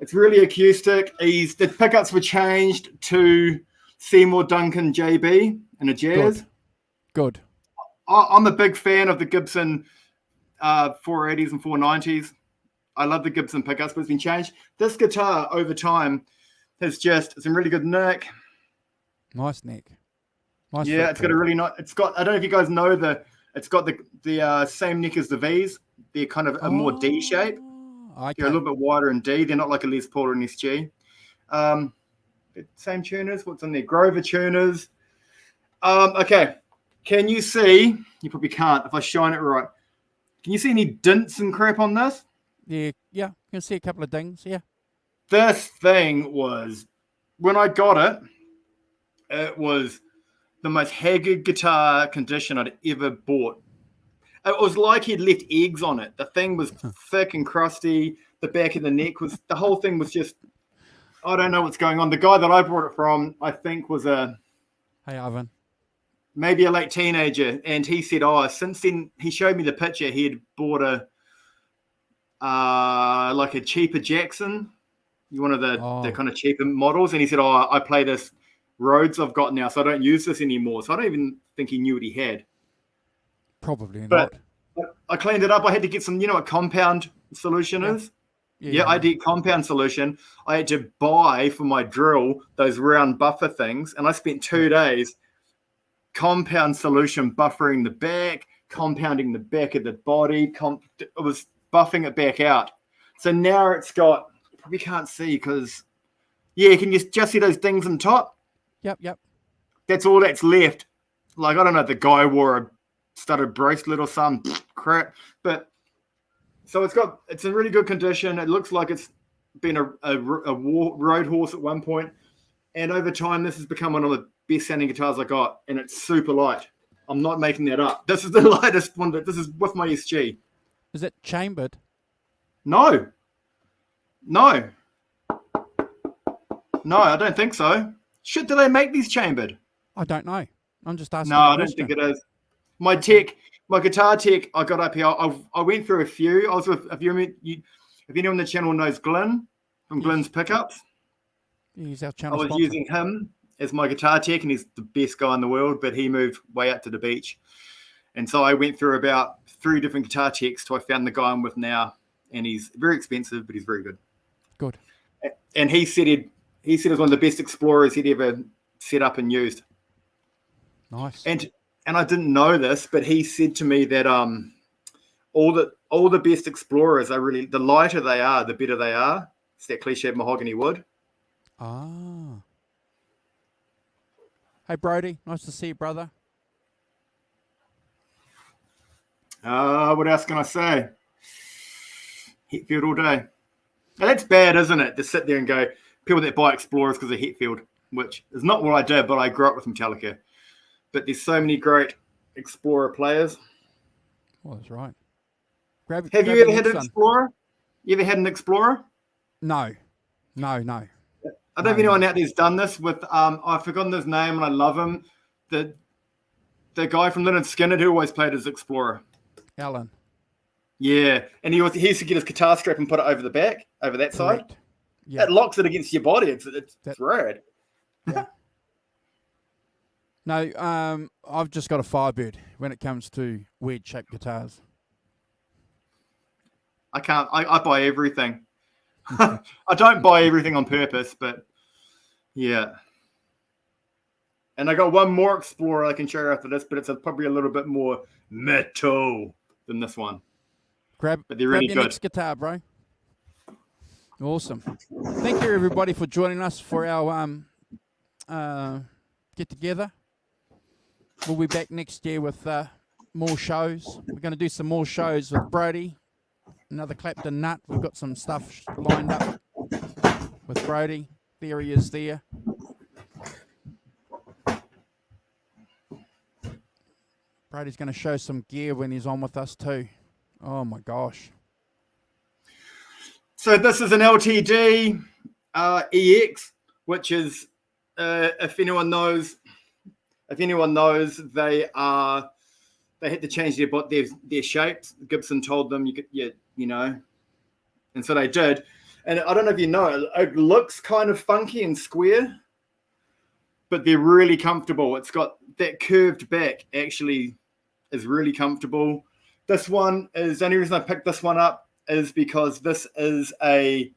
It's really acoustic. The pickups were changed to Seymour Duncan JB in a Jazz. Good. I'm a big fan of the Gibson 480s and 490s. I love the Gibson pickups, but it's been changed. This guitar over time has just some really good neck. Nice neck. Nice. Yeah, it's got a really nice. It's got. I don't know if you guys know it's got the same neck as the V's. They're kind of a more D shape. Okay. They're a little bit wider in D. They're not like a Les Paul or an SG. Same tuners. What's on there? Grover tuners. Okay. Can you see? You probably can't if I shine it right. Can you see any dints and crap on this? Yeah. You can see a couple of dings. Yeah. This thing was, when I got it, it was the most haggard guitar condition I'd ever bought. It was like he'd left eggs on it. The thing was thick and crusty. The back of the neck the whole thing was just, I don't know what's going on. The guy that I bought it from, I think was Hey, Ivan. maybe a late teenager. And he said, since then, he showed me the picture. He had bought like a cheaper Jackson, one of the kind of cheaper models. And he said, I play this Rhodes I've got now, so I don't use this anymore. So I don't even think he knew what he had. Probably But not. I cleaned it up. I had to get some, what compound solution is? Yeah, I did compound solution. I had to buy for my drill those round buffer things. And I spent 2 days compound solution buffering the back, compounding the back of the body. It was buffing it back out. So now it's got, we can't see because, can you just see those things on top? Yep. That's all that's left. Like, I don't know if the guy wore a studded bracelet or some crap, but so it's in really good condition. It looks like it's been a road horse at one point, and over time this has become one of the best sounding guitars I got, and it's super light. I'm not making that up. This is the lightest one. This is with my SG. Is it chambered? No, I don't think so. Shit, do they make these chambered? I don't know. I'm just asking. No, I don't think it is. My guitar tech, I got up here. I went through a few. I was with, if anyone on the channel knows Glenn from Glenn's Pickups, he's our channel I was sponsor. using him as my guitar tech, and he's the best guy in the world, but he moved way out to the beach. And so I went through about 3 different guitar techs till I found the guy I'm with now, and he's very expensive, but he's very good. Good. And he said it was one of the best Explorers he'd ever set up and used. Nice. And I didn't know this, but he said to me that all the best Explorers are really, the lighter they are, the better they are. It's that cliched mahogany wood. Hey, Brody. Nice to see you, brother. What else can I say? Hetfield all day. Now, that's bad, isn't it? To sit there and go, people that buy Explorers because of Hetfield, which is not what I did, but I grew up with Metallica. But there's so many great Explorer players. Well, that's right. Have you ever had an Explorer? You ever had an Explorer? No. I don't know if anyone out there's done this with, I've forgotten his name and I love him. The guy from Lynyrd Skynyrd who always played as Explorer. Alan. Yeah, and he used to get his guitar strap and put it over the back, over that side. Correct. Yeah. It locks it against your body. It's rad. Yeah. No, I've just got a Firebird when it comes to weird shaped guitars. I buy everything. I don't buy everything on purpose, but yeah. And I got one more Explorer I can show you after this, but it's probably a little bit more metal than this one. But they're really good. Next guitar, bro. Awesome. Thank you, everybody, for joining us for our get together. We'll be back next year with more shows. We're going to do some more shows with Brody, another Clapton nut. We've got some stuff lined up with Brody. There he is there. Brody's going to show some gear when he's on with us too. Oh my gosh. So this is an LTD EX. which is if anyone knows, they had to change their shapes. Gibson told them you know, and so they did. And I don't know if you know, it looks kind of funky and square, but they're really comfortable. It's got that curved back, actually is really comfortable. This one is, the only reason I picked this one up is because this is a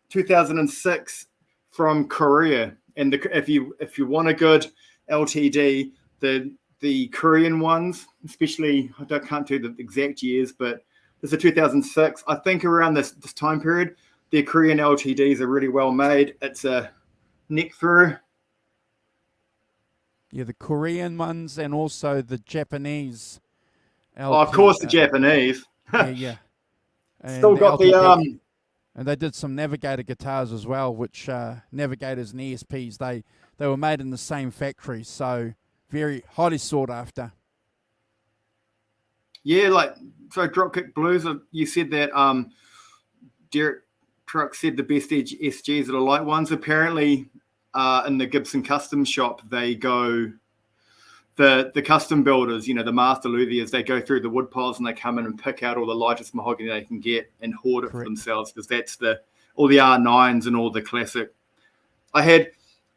2006 from Korea. And if you want a good LTD, the Korean ones, especially, I can't do the exact years, but this is a 2006. I think around this time period, their Korean LTDs are really well made. It's a neck through. Yeah, the Korean ones and also the Japanese. Oh, of course, the Japanese. Yeah. Still got the and they did some Navigator guitars as well, which Navigators and ESPs, they were made in the same factory, so very highly sought after. Yeah, like, so Dropkick Blues, you said that Derek Truck said the best SGs are the light ones. Apparently, in the Gibson custom shop, they go, the custom builders, you know, the master luthiers, they go through the wood piles and they come in and pick out all the lightest mahogany they can get and hoard it for themselves, because that's all the R9s and all the classic.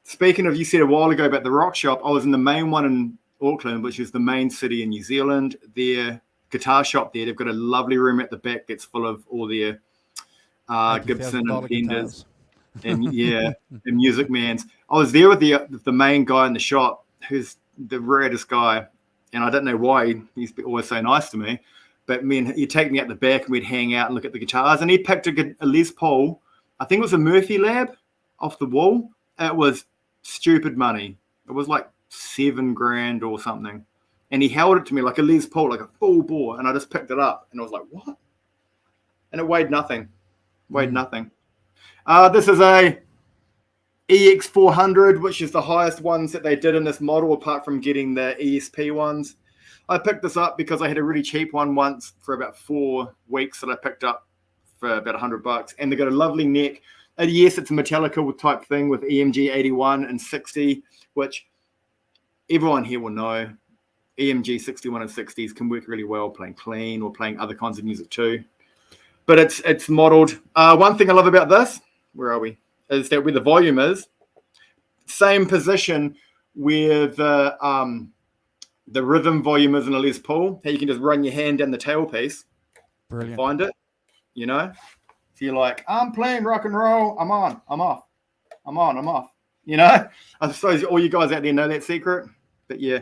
Speaking of, you said a while ago about the rock shop, I was in the main one in Auckland, which is the main city in New Zealand. Their guitar shop there, they've got a lovely room at the back that's full of all their Gibson and Fenders and and Music Mans. I was there with the main guy in the shop, who's the raddest guy, and I don't know why he's always so nice to me, but he'd take me at the back and we'd hang out and look at the guitars, and he picked a Les Paul, I think it was a Murphy Lab, off the wall. It was stupid money. It was like $7,000 or something, and he held it to me like a Les Paul, like a full bore, and I just picked it up and I was like, what? And it weighed nothing. This is a EX400, which is the highest ones that they did in this model, apart from getting the ESP ones. I picked this up because I had a really cheap one once for about 4 weeks that I picked up for about $100, and they got a lovely neck. And yes, it's a Metallica type thing with EMG 81 and 60, which everyone here will know. EMG 61 and 60s can work really well playing clean or playing other kinds of music too. But it's modeled. One thing I love about this, where are we? Is that where the volume is, same position where the rhythm volume is in a Les Paul. How you can just run your hand down the tailpiece. Brilliant. And find it, you know. So you're like, I'm playing rock and roll. I'm on. I'm off. I'm on. I'm off. You know. I suppose all you guys out there know that secret. But yeah.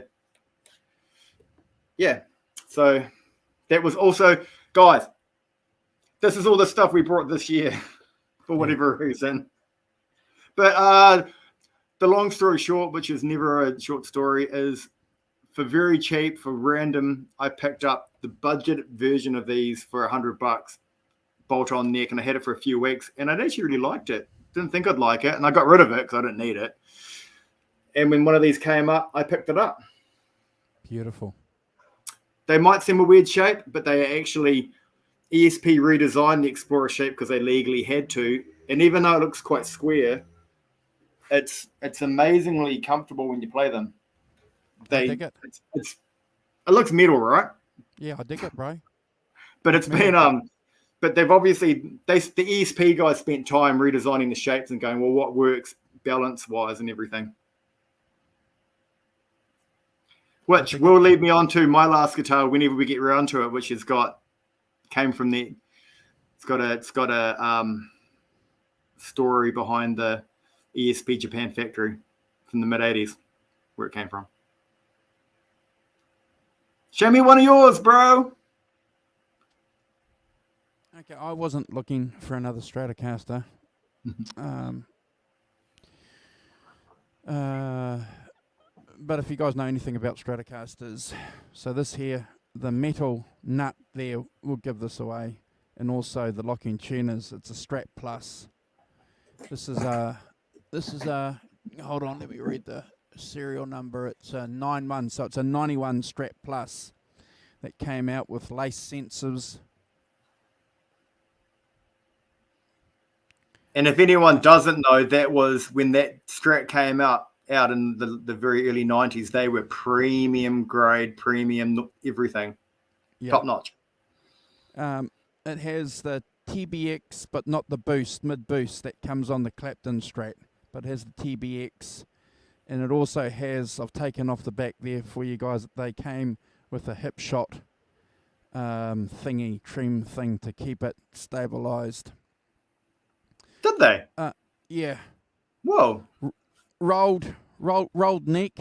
So that was also, guys. This is all the stuff we brought this year for whatever reason. But the long story short, which is never a short story, is for very cheap, for random, I picked up the budget version of these for $100, bolt-on neck, and I had it for a few weeks, and I actually really liked it. Didn't think I'd like it, and I got rid of it because I didn't need it. And when one of these came up, I picked it up. Beautiful. They might seem a weird shape, but they actually ESP redesigned the Explorer shape because they legally had to. And even though it looks quite square, it's amazingly comfortable when you play them. I dig it. It looks metal, right? Yeah, I dig it, bro. But it's been but they've obviously the ESP guys spent time redesigning the shapes and going, well, what works balance wise and everything. Which will lead me on to my last guitar whenever we get around to it, which came from the. It's got a story behind the ESP Japan factory from the mid-80s, where it came from. Show me one of yours, bro. Okay, I wasn't looking for another Stratocaster. But if you guys know anything about Stratocasters, so this here, the metal nut there will give this away, and also the locking tuners. It's a Strat Plus. This is hold on, let me read the serial number. It's a 91, so it's a 91 Strat Plus that came out with lace sensors. And if anyone doesn't know, that was when that Strat came out in the very early 90s. They were premium grade, premium everything, top notch. It has the TBX, but not the boost, mid boost that comes on the Clapton Strat, but it has the TBX, and it also has, I've taken off the back there for you guys, they came with a hip shot thingy, trim thing to keep it stabilized. Did they? Yeah. Whoa. Rolled neck.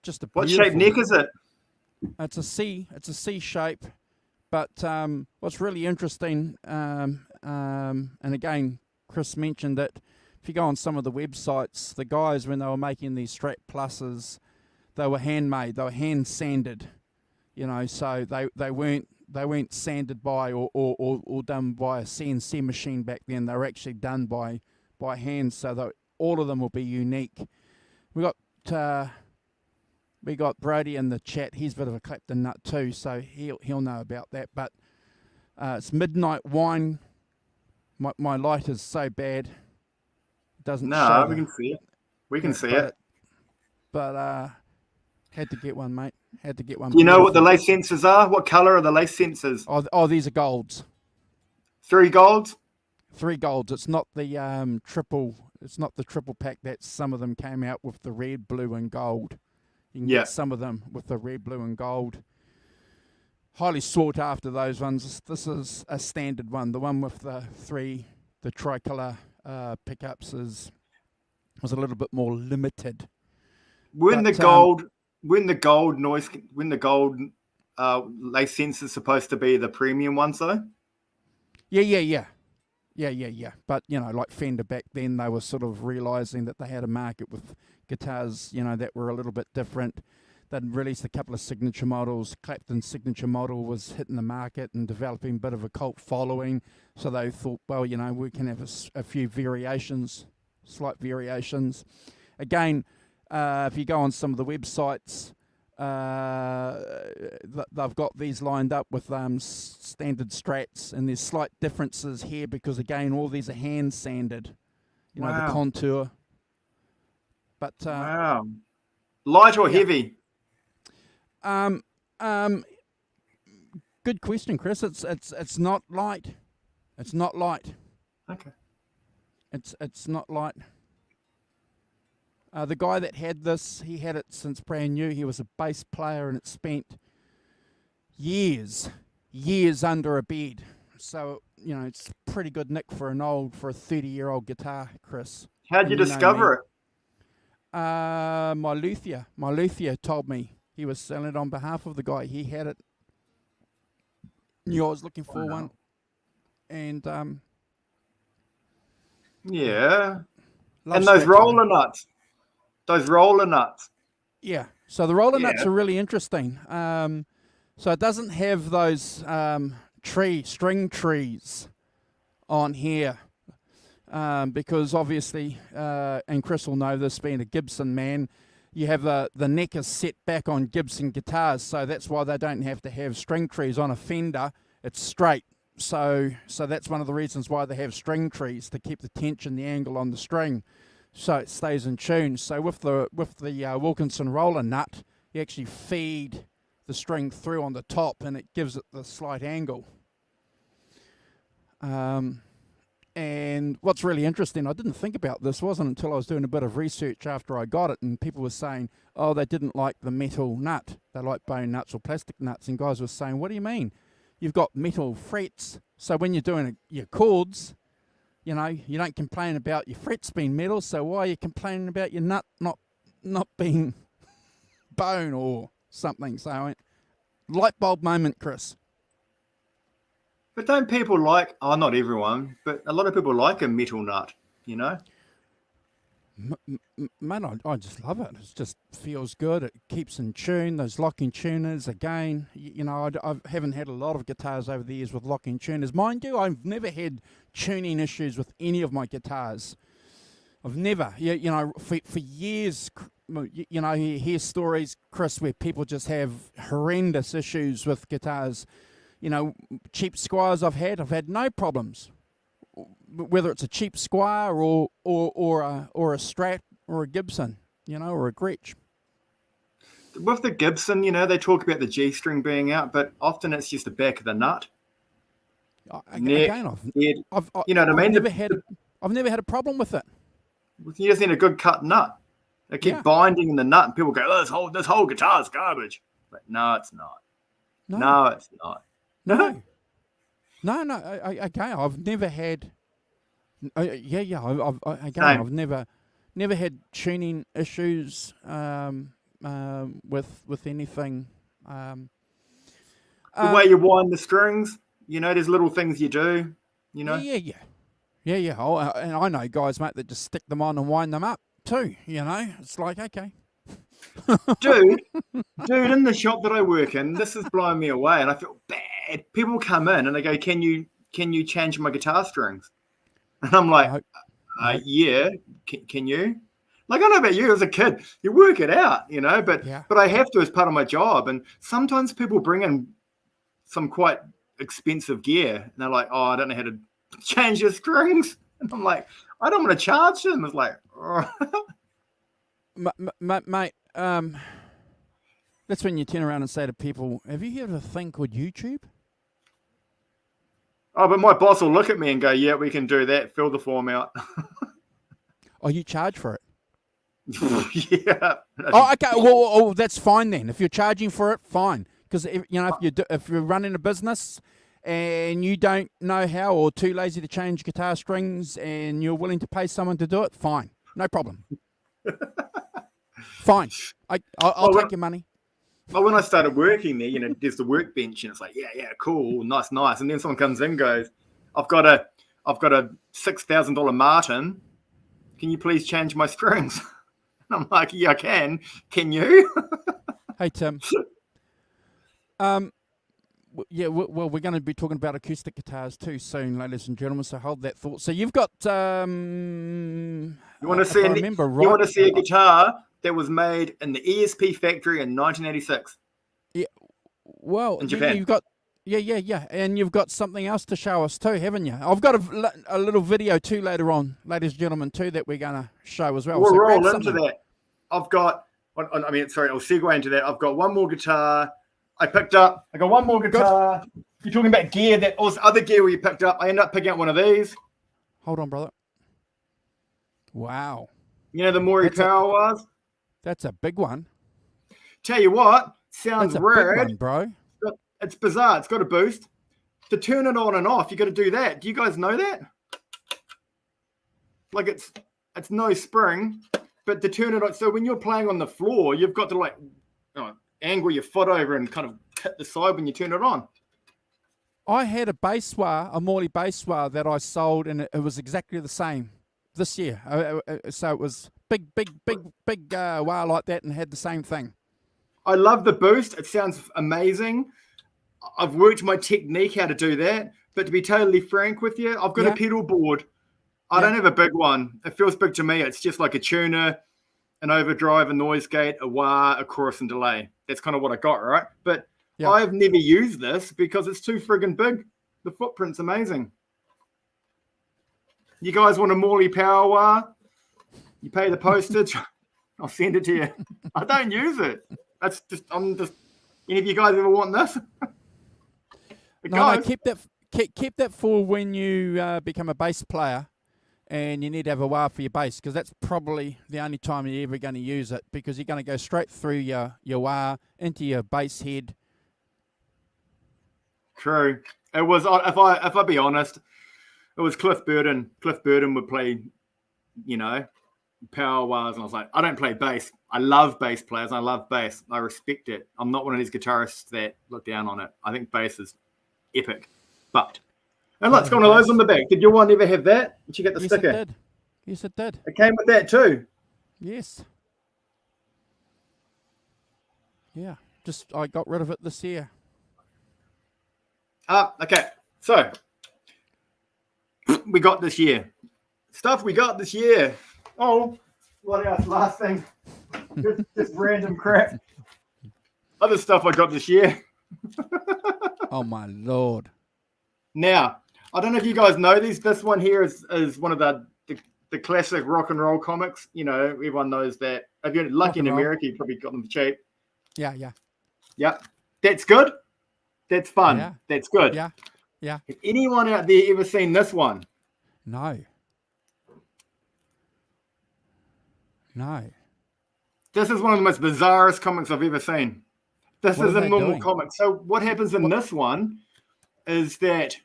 Just a what shape neck is it? It's a C shape. But what's really interesting, and again, Chris mentioned it, if you go on some of the websites, the guys, when they were making these Strat Pluses, they were handmade, they were hand sanded, you know, so they weren't sanded by or done by a CNC machine back then. They were actually done by hand, so that all of them will be unique. We got Brody in the chat. He's a bit of a Clapton nut too, so he'll know about that. But it's midnight wine. My light is so bad, it doesn't show. No, we can see it. We can see it. But had to get one, mate. Had to get one. Do you know what the lace sensors are? What color are the lace sensors? Oh, these are golds. 3 golds? 3 golds. It's not the triple. It's not the triple pack that some of them came out with, the red, blue, and gold. You can get some of them with the red, blue, and gold. Highly sought after, those ones. This is a standard one. The one with the tricolour pickups was a little bit more limited. When the gold lace sensor is supposed to be the premium ones, though. Yeah. But, you know, like Fender back then, they were sort of realising that they had a market with guitars, you know, that were a little bit different. They'd released a couple of signature models. Clapton's signature model was hitting the market and developing a bit of a cult following. So they thought, well, you know, we can have a few variations, slight variations. Again, if you go on some of the websites, they've got these lined up with standard Strats, and there's slight differences here because, again, all these are hand sanded, you know, the contour. But wow, light or heavy? Good question, Chris. It's not light. It's not light. Okay. It's not light. The guy that had this, he had it since brand new. He was a bass player, and it spent years under a bed. So, you know, it's pretty good nick for a 30-year-old guitar, Chris. How'd you discover it? My luthier told me. He was selling it on behalf of the guy. He had it. Knew I was looking for one. And yeah. And those roller nuts. Yeah. So the roller nuts are really interesting. So it doesn't have those string trees on here. Because obviously, and Chris will know this, being a Gibson man, you have the neck is set back on Gibson guitars, so that's why they don't have to have string trees on a Fender. It's straight, so that's one of the reasons why they have string trees, to keep the tension, the angle on the string, so it stays in tune. So with the Wilkinson roller nut, you actually feed the string through on the top, and it gives it the slight angle. And what's really interesting, I didn't think about this, wasn't until I was doing a bit of research after I got it, and people were saying, oh, they didn't like the metal nut. They like bone nuts or plastic nuts. And guys were saying, what do you mean? You've got metal frets, so when you're doing your chords, you know, you don't complain about your frets being metal, so why are you complaining about your nut not being bone or something? So, light bulb moment, Chris. But don't people like, not everyone, but a lot of people like a metal nut, you know? Man, I just love it. It just feels good. It keeps in tune. Those locking tuners, again, you know, I haven't had a lot of guitars over the years with locking tuners. Mind you, I've never had tuning issues with any of my guitars. I've never, you know, for years, you know, you hear stories, Chris, where people just have horrendous issues with guitars. You know, cheap Squires I've had no problems whether it's a cheap Squire or a Strat or a Gibson, or a Gretsch. With the Gibson, they talk about the G string being out, but often it's just the back of the nut. Neck, Again, I've you know what I mean? I've never had a problem with it. You just need a good cut nut. They keep binding in the nut, and people go, "Oh, this whole guitar's garbage." But no, it's not. No, it's not. No. Okay, I've never had. I've never had tuning issues with anything. The way you wind the strings, there's little things you do. Yeah. Oh, and I know guys, mate, that just stick them on and wind them up too. It's like, okay. dude, in the shop that I work in, this is blowing me away, and I feel bad. People come in and they go, "Can you change my guitar strings?" And I'm like, "Yeah, can you?" Like, I don't know about you as a kid, you work it out, but I have to as part of my job. And sometimes people bring in some quite expensive gear, and they're like, "Oh, I don't know how to change your strings." And I'm like, I don't want to charge them. It's like, mate, that's when you turn around and say to people, "Have you heard of a thing called YouTube?" Oh, but my boss will look at me and go, "Yeah, we can do that. Fill the form out." Oh, you charge for it? Yeah. Oh, okay. Well, that's fine then. If you're charging for it, fine. Because if you're running a business and you don't know how, or too lazy to change guitar strings, and you're willing to pay someone to do it, fine, no problem. Fine. I'll take your money. Well, when I started working there, there's the workbench, and it's like, yeah, cool, nice. And then someone comes in and goes, I've got a $6,000 Martin. Can you please change my strings? And I'm like, yeah, I can. Can you? Hey, Tim. Yeah, well, we're going to be talking about acoustic guitars too soon, ladies and gentlemen. So hold that thought. So you've got. You want to see? You want to see a guitar that was made in the ESP factory in 1986? Yeah. Well, in Japan. You've got. Yeah, and you've got something else to show us too, haven't you? I've got a little video too later on, ladies and gentlemen, too, that we're going to show as well. We'll roll into that. I'll segue into that. I've got one more guitar. I got one more guitar. Good. You're talking about gear that was other gear where you picked up. I ended up picking up one of these. Hold on, brother. Wow. The Maury Power was? That's a big one. Tell you what, sounds rad. Big one, bro. It's bizarre. It's got a boost. To turn it on and off, you got to do that. Do you guys know that? Like it's no spring, but to turn it on. So when you're playing on the floor, you've got to angle your foot over and kind of hit the side when you turn it on. I had a bass wah, a Morley bass wah that I sold, and it was exactly the same this year. So it was big wah like that, and had the same thing. I love the boost. It sounds amazing. I've worked my technique how to do that, but to be totally frank with you, I've got a pedal board. I don't have a big one. It feels big to me. It's just like a tuner, an overdrive, a noise gate, a wah, a chorus, and delay. That's kind of what I got, right? But I've never used this because it's too friggin' big. The footprint's amazing. You guys want a Morley Power wah? You pay the postage. I'll send it to you. I don't use it. I'm just. Any of you guys ever want this? No, keep that for when you become a bass player and you need to have a wah for your bass, because that's probably the only time you're ever going to use it, because you're going to go straight through your wah into your bass head. True. It was, if I be honest, it was Cliff Burton. Cliff Burton would play, power wahs, and I was like, I don't play bass. I love bass players. I love bass. I respect it. I'm not one of these guitarists that look down on it. I think bass is epic. But and let's go on those on the back. Did your one ever have that? Did you get the sticker? It did. Yes, it did. It came with that too. Yes. Yeah. Just I got rid of it this year. Okay. So we got this year. Stuff we got this year. Oh, what else? Last thing. Just random crap. Other stuff I got this year. Oh my Lord. Now, I don't know if you guys know these. This one here is one of the classic rock and roll comics. You know, everyone knows that. If you're lucky in America, you probably got them cheap. Yeah. Yep. That's good. That's fun. Yeah. That's good. Yeah. Has anyone out there ever seen this one? No. This is one of the most bizarrest comics I've ever seen. This What is are a they normal doing? comic. So what happens in this one is that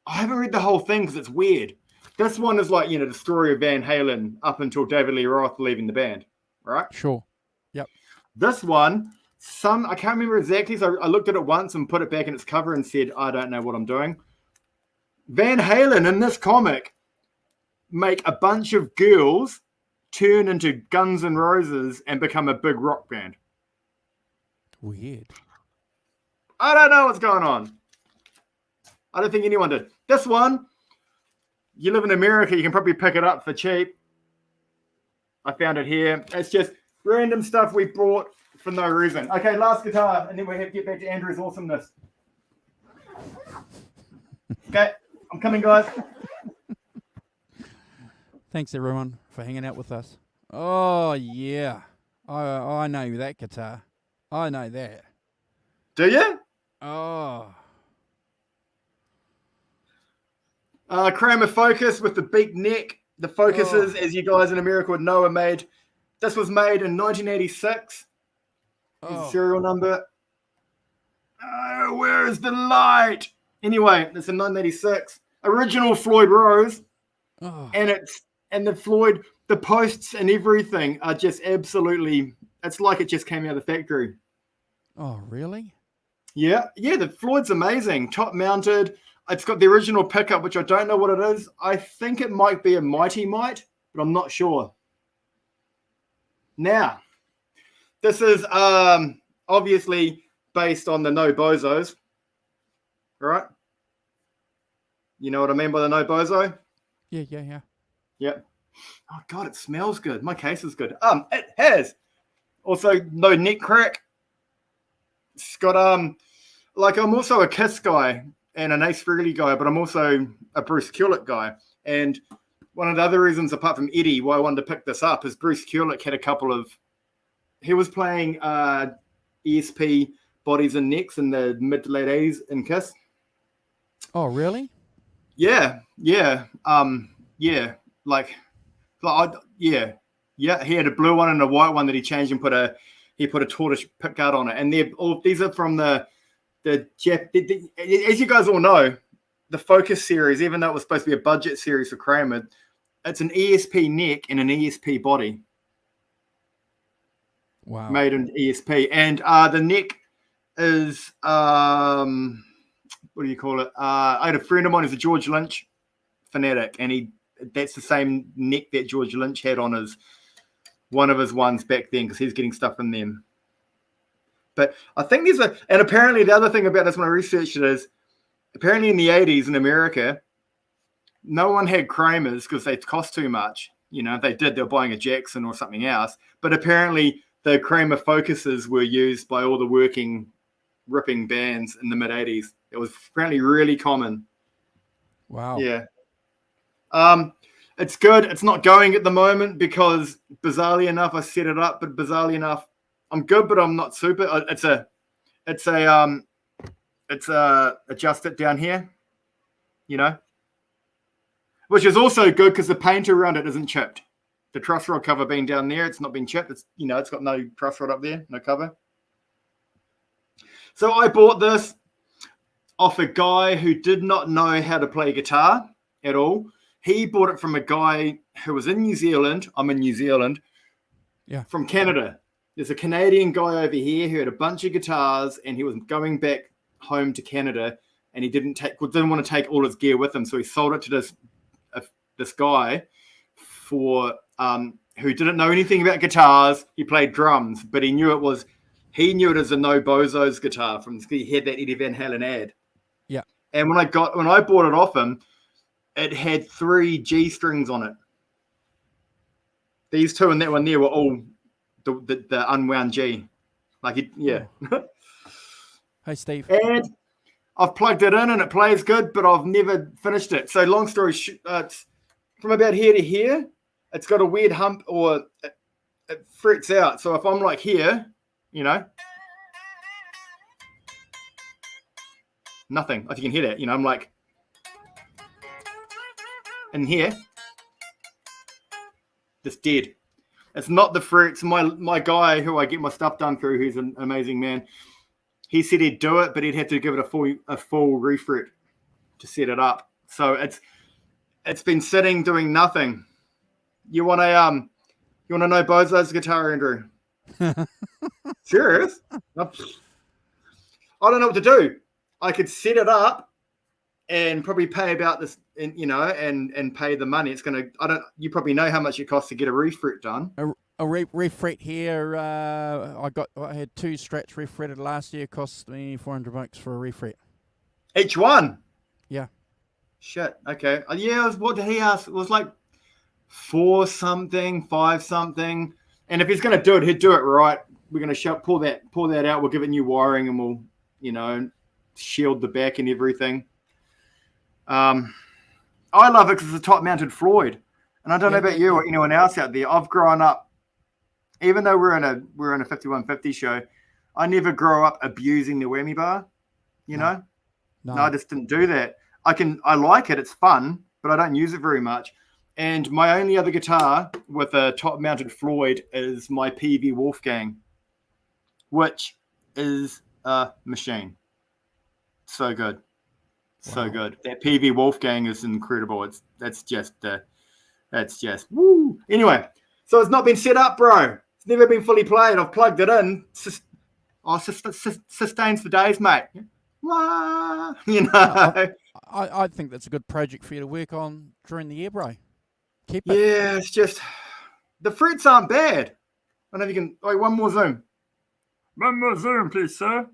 I haven't read the whole thing because it's weird. This one is like, the story of Van Halen up until David Lee Roth leaving the band, right? Sure. Yep. This one, I can't remember exactly, so I looked at it once and put it back in its cover and said, I don't know what I'm doing. Van Halen in this comic make a bunch of girls turn into Guns N' Roses and become a big rock band. Weird. I don't know what's going on. I don't think anyone did. This one, you live in America, you can probably pick it up for cheap. I found it here. It's just random stuff we bought for no reason. Okay, last guitar, and then we have to get back to Andrew's awesomeness. Okay, I'm coming, guys. Thanks everyone for hanging out with us. Oh yeah, I know that guitar. I know that. Do you? Oh. Kramer Focus with the big neck. The Focuses, as you guys in America would know, are made. This was made in 1986. Here's the serial number. Oh, where is the light? Anyway, it's in 1986. Original Floyd Rose. Oh. And the Floyd, the posts and everything are just absolutely, it's like it just came out of the factory. Oh, really? Yeah, the Floyd's amazing. Top mounted. It's got the original pickup, which I don't know what it is. I think it might be a Mighty Mite, but I'm not sure. Now, this is obviously based on the No Bozos, right? You know what I mean by the No Bozo? Yeah. Yep. Oh God, it smells good. My case is good. It has also no neck crack. It's got like I'm also a Kiss guy and an Ace Frehley guy, but I'm also a Bruce Kulick guy. And one of the other reasons, apart from Eddie, why I wanted to pick this up is Bruce Kulick had a couple of. He was playing ESP Bodies and Necks in the mid to late 80s in Kiss. Oh, really? Yeah. Yeah. He had a blue one and a white one that he changed and put a tortoise pickguard on it. And these are from the as you guys all know, the Focus series, even though it was supposed to be a budget series for Kramer, it's an ESP neck and an ESP body. Wow. Made in ESP. And the neck is what do you call it? I had a friend of mine who's a George Lynch fanatic, and that's the same neck that George Lynch had on one of his ones back then, because he's getting stuff in them. But I think and apparently the other thing about this when I researched it is, apparently in the 80s in America, no one had Kramers because they cost too much. If they were buying a Jackson or something else. But apparently the Kramer Focuses were used by all the working, ripping bands in the mid 80s. It was apparently really common. Wow. Yeah. It's good. It's not going at the moment because bizarrely enough, I set it up, but bizarrely enough, I'm good, but I'm not super. It's adjust it down here, which is also good because the paint around it isn't chipped. The truss rod cover being down there, it's not been chipped. It's got no truss rod up there, no cover. So I bought this off a guy who did not know how to play guitar at all. He bought it from a guy who was in New Zealand. I'm in New Zealand. Yeah. From Canada. There's a Canadian guy over here who had a bunch of guitars, and he was going back home to Canada, and he didn't want to take all his gear with him, so he sold it to this guy for who didn't know anything about guitars. He played drums, but he knew it as a No Bozos guitar he had that Eddie Van Halen ad. Yeah. And when I bought it off him, it had 3 G strings on it. These two and that one there were all the unwound G. Yeah. Hey, Steve. And I've plugged it in and it plays good, but I've never finished it. So long story short, it's from about here to here, it's got a weird hump, or it frets out. So if I'm like here, you know, nothing. If you can hear that, you know, I'm like in here, just dead. It's not the frets. My guy who I get my stuff done through, who's an amazing man, he said he'd do it, but he'd have to give it a full refret to set it up. So it's been sitting doing nothing. You want to know Bozo's guitar, Andrew? Serious? I don't know what to do. I could set it up and probably pay about this, and and pay the money. It's gonna. You probably know how much it costs to get a refret done. A refret here. I had 2 Strats refretted last year. Cost me $400 for a refret. Each one. Yeah. Shit. Okay. Yeah. What did he ask? It was like 4 something, 5 something. And if he's going to do it, he'd do it right. We're going to pull that out. We'll give it new wiring, and we'll, shield the back and everything. I love it because it's a top-mounted Floyd. And I don't know about you or anyone else out there. I've grown up, even though we're in a 5150 show, I never grow up abusing the whammy bar. No, I just didn't do that. I like it. It's fun, but I don't use it very much. And my only other guitar with a top-mounted Floyd is my PV Wolfgang, which is a machine. So good. So good. That PV Wolfgang is incredible. That's just woo. Anyway, so it's not been set up, bro. It's never been fully played. I've plugged it in. Sustains for days, mate. I think that's a good project for you to work on during the year, bro. Keep it. Yeah, it's just the frets aren't bad. I don't know if you can. Wait, one more zoom. One more zoom, please, sir.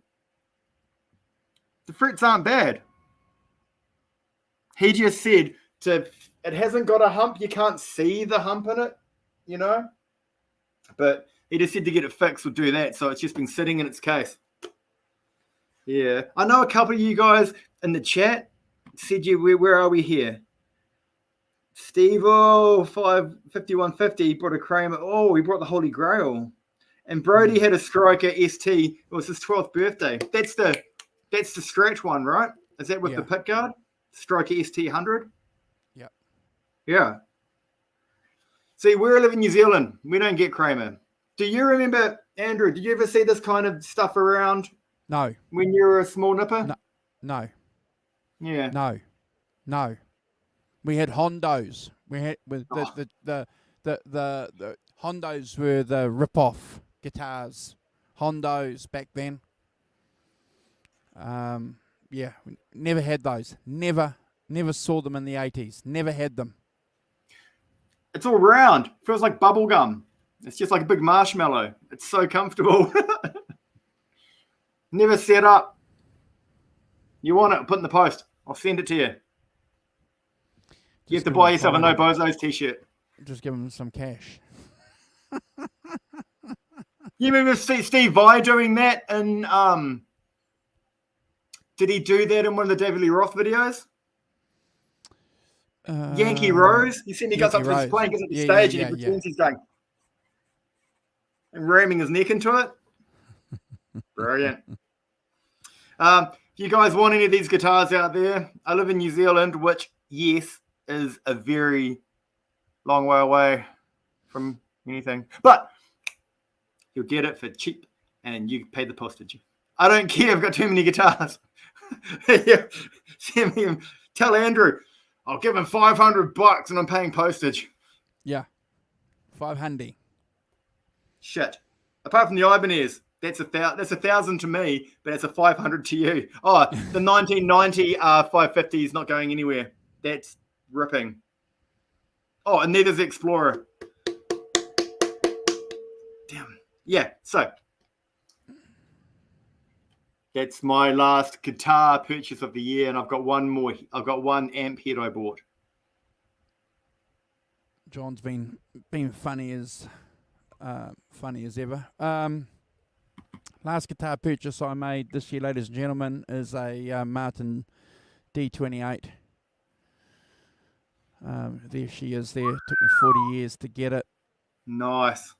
The frets aren't bad. He just said it hasn't got a hump. You can't see the hump in it, But he just said to get it fixed, we'll do that. So it's just been sitting in its case. Yeah. I know a couple of you guys in the chat said, where are we here? Steve-O 5150 brought a Kramer. Oh, he brought the Holy Grail. And Brody had a Striker ST. It was his 12th birthday. That's the stretch one, right? Is that with the pit guard? Striker ST 100? Yep. Yeah. See, we live in New Zealand. We don't get Kramer. Do you remember, Andrew, did you ever see this kind of stuff around? No. When you were a small nipper? No. Yeah. No. We had Hondos. We had the Hondos were the rip-off guitars. Hondos back then. Yeah, we never had those. Never saw them in the 80s. Never had them. It's all round. Feels like bubble gum. It's just like a big marshmallow. It's so comfortable. Never set up. You want it? Put in the post. I'll send it to you. You have to buy yourself a No Bozos t-shirt. Just give them some cash. You remember Steve Vai doing that in did he do that in one of the David Lee Roth videos? Yankee Rose. You see him, he goes up to his plane, goes up the stage, and he pretends he's going and ramming his neck into it. Brilliant. If you guys want any of these guitars out there, I live in New Zealand, which, yes, is a very long way away from anything. But you'll get it for cheap, and you pay the postage. I don't care. I've got too many guitars. Send me. Tell Andrew, I'll give him $500 and I'm paying postage. Yeah, $500. Shit. Apart from the Ibanez, that's $1,000 to me, but it's a $500 to you. Oh, the 1990 550 is not going anywhere. That's ripping. Oh, and neither's the Explorer. Damn. Yeah. So. That's my last guitar purchase of the year, and I've got one more. I've got one amp head I bought. John's been funny as ever. Last guitar purchase I made this year, ladies and gentlemen, is a Martin D28. There she is there. Took me 40 years to get it. Nice.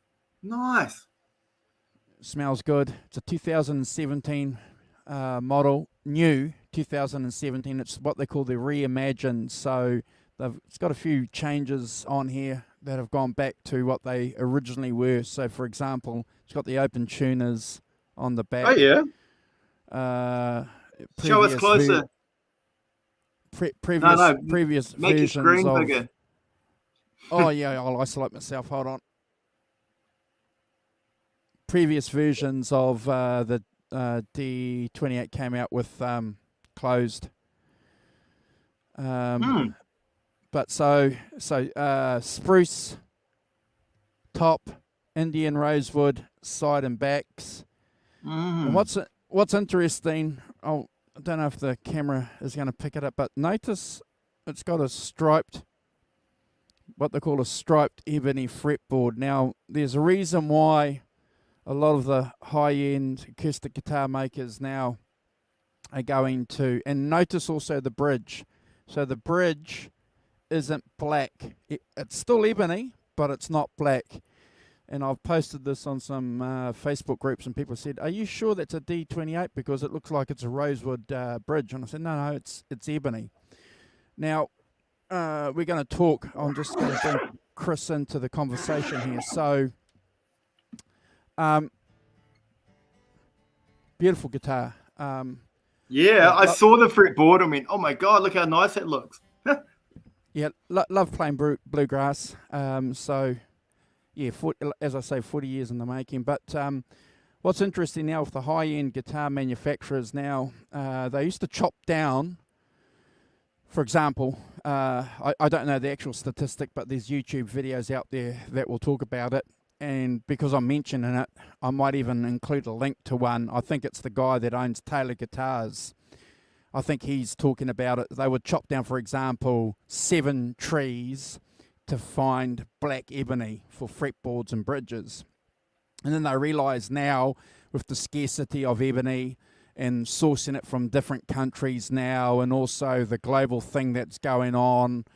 Smells good. It's a 2017 model, new 2017. It's what they call the reimagined. So it's got a few changes on here that have gone back to what they originally were. So, for example, it's got the open tuners on the back. Oh yeah. Show us Previous closer. Previous Make your versions screen of. bigger. Oh yeah, I'll isolate myself. Hold on. Previous versions of the D28 came out with closed. But so spruce top, Indian rosewood side and backs. And what's interesting? I don't know if the camera is going to pick it up, but notice it's got a striped, what they call a striped ebony fretboard. Now, there's a reason why a lot of the high-end acoustic guitar makers now are going to, and notice also the bridge. So the bridge isn't black. It's still ebony, but it's not black. And I've posted this on some Facebook groups, and people said, "Are you sure that's a D28? Because it looks like it's a rosewood bridge." And I said, "No, it's ebony." Now, we're going to talk. I'm just going to bring Chris into the conversation here. So, beautiful guitar. Yeah, I saw the fretboard. I mean, oh my God, look how nice it looks. Yeah, love playing bluegrass. So, yeah, as I say, 40 years in the making. But what's interesting now with the high-end guitar manufacturers now, they used to chop down, for example, I don't know the actual statistic, but there's YouTube videos out there that will talk about it. And because I'm mentioning it, I might even include a link to one. I think it's the guy that owns Taylor Guitars. I think he's talking about it. They would chop down, for example, 7 trees to find black ebony for fretboards and bridges. And then they realise now, with the scarcity of ebony and sourcing it from different countries now, and also the global thing that's going on.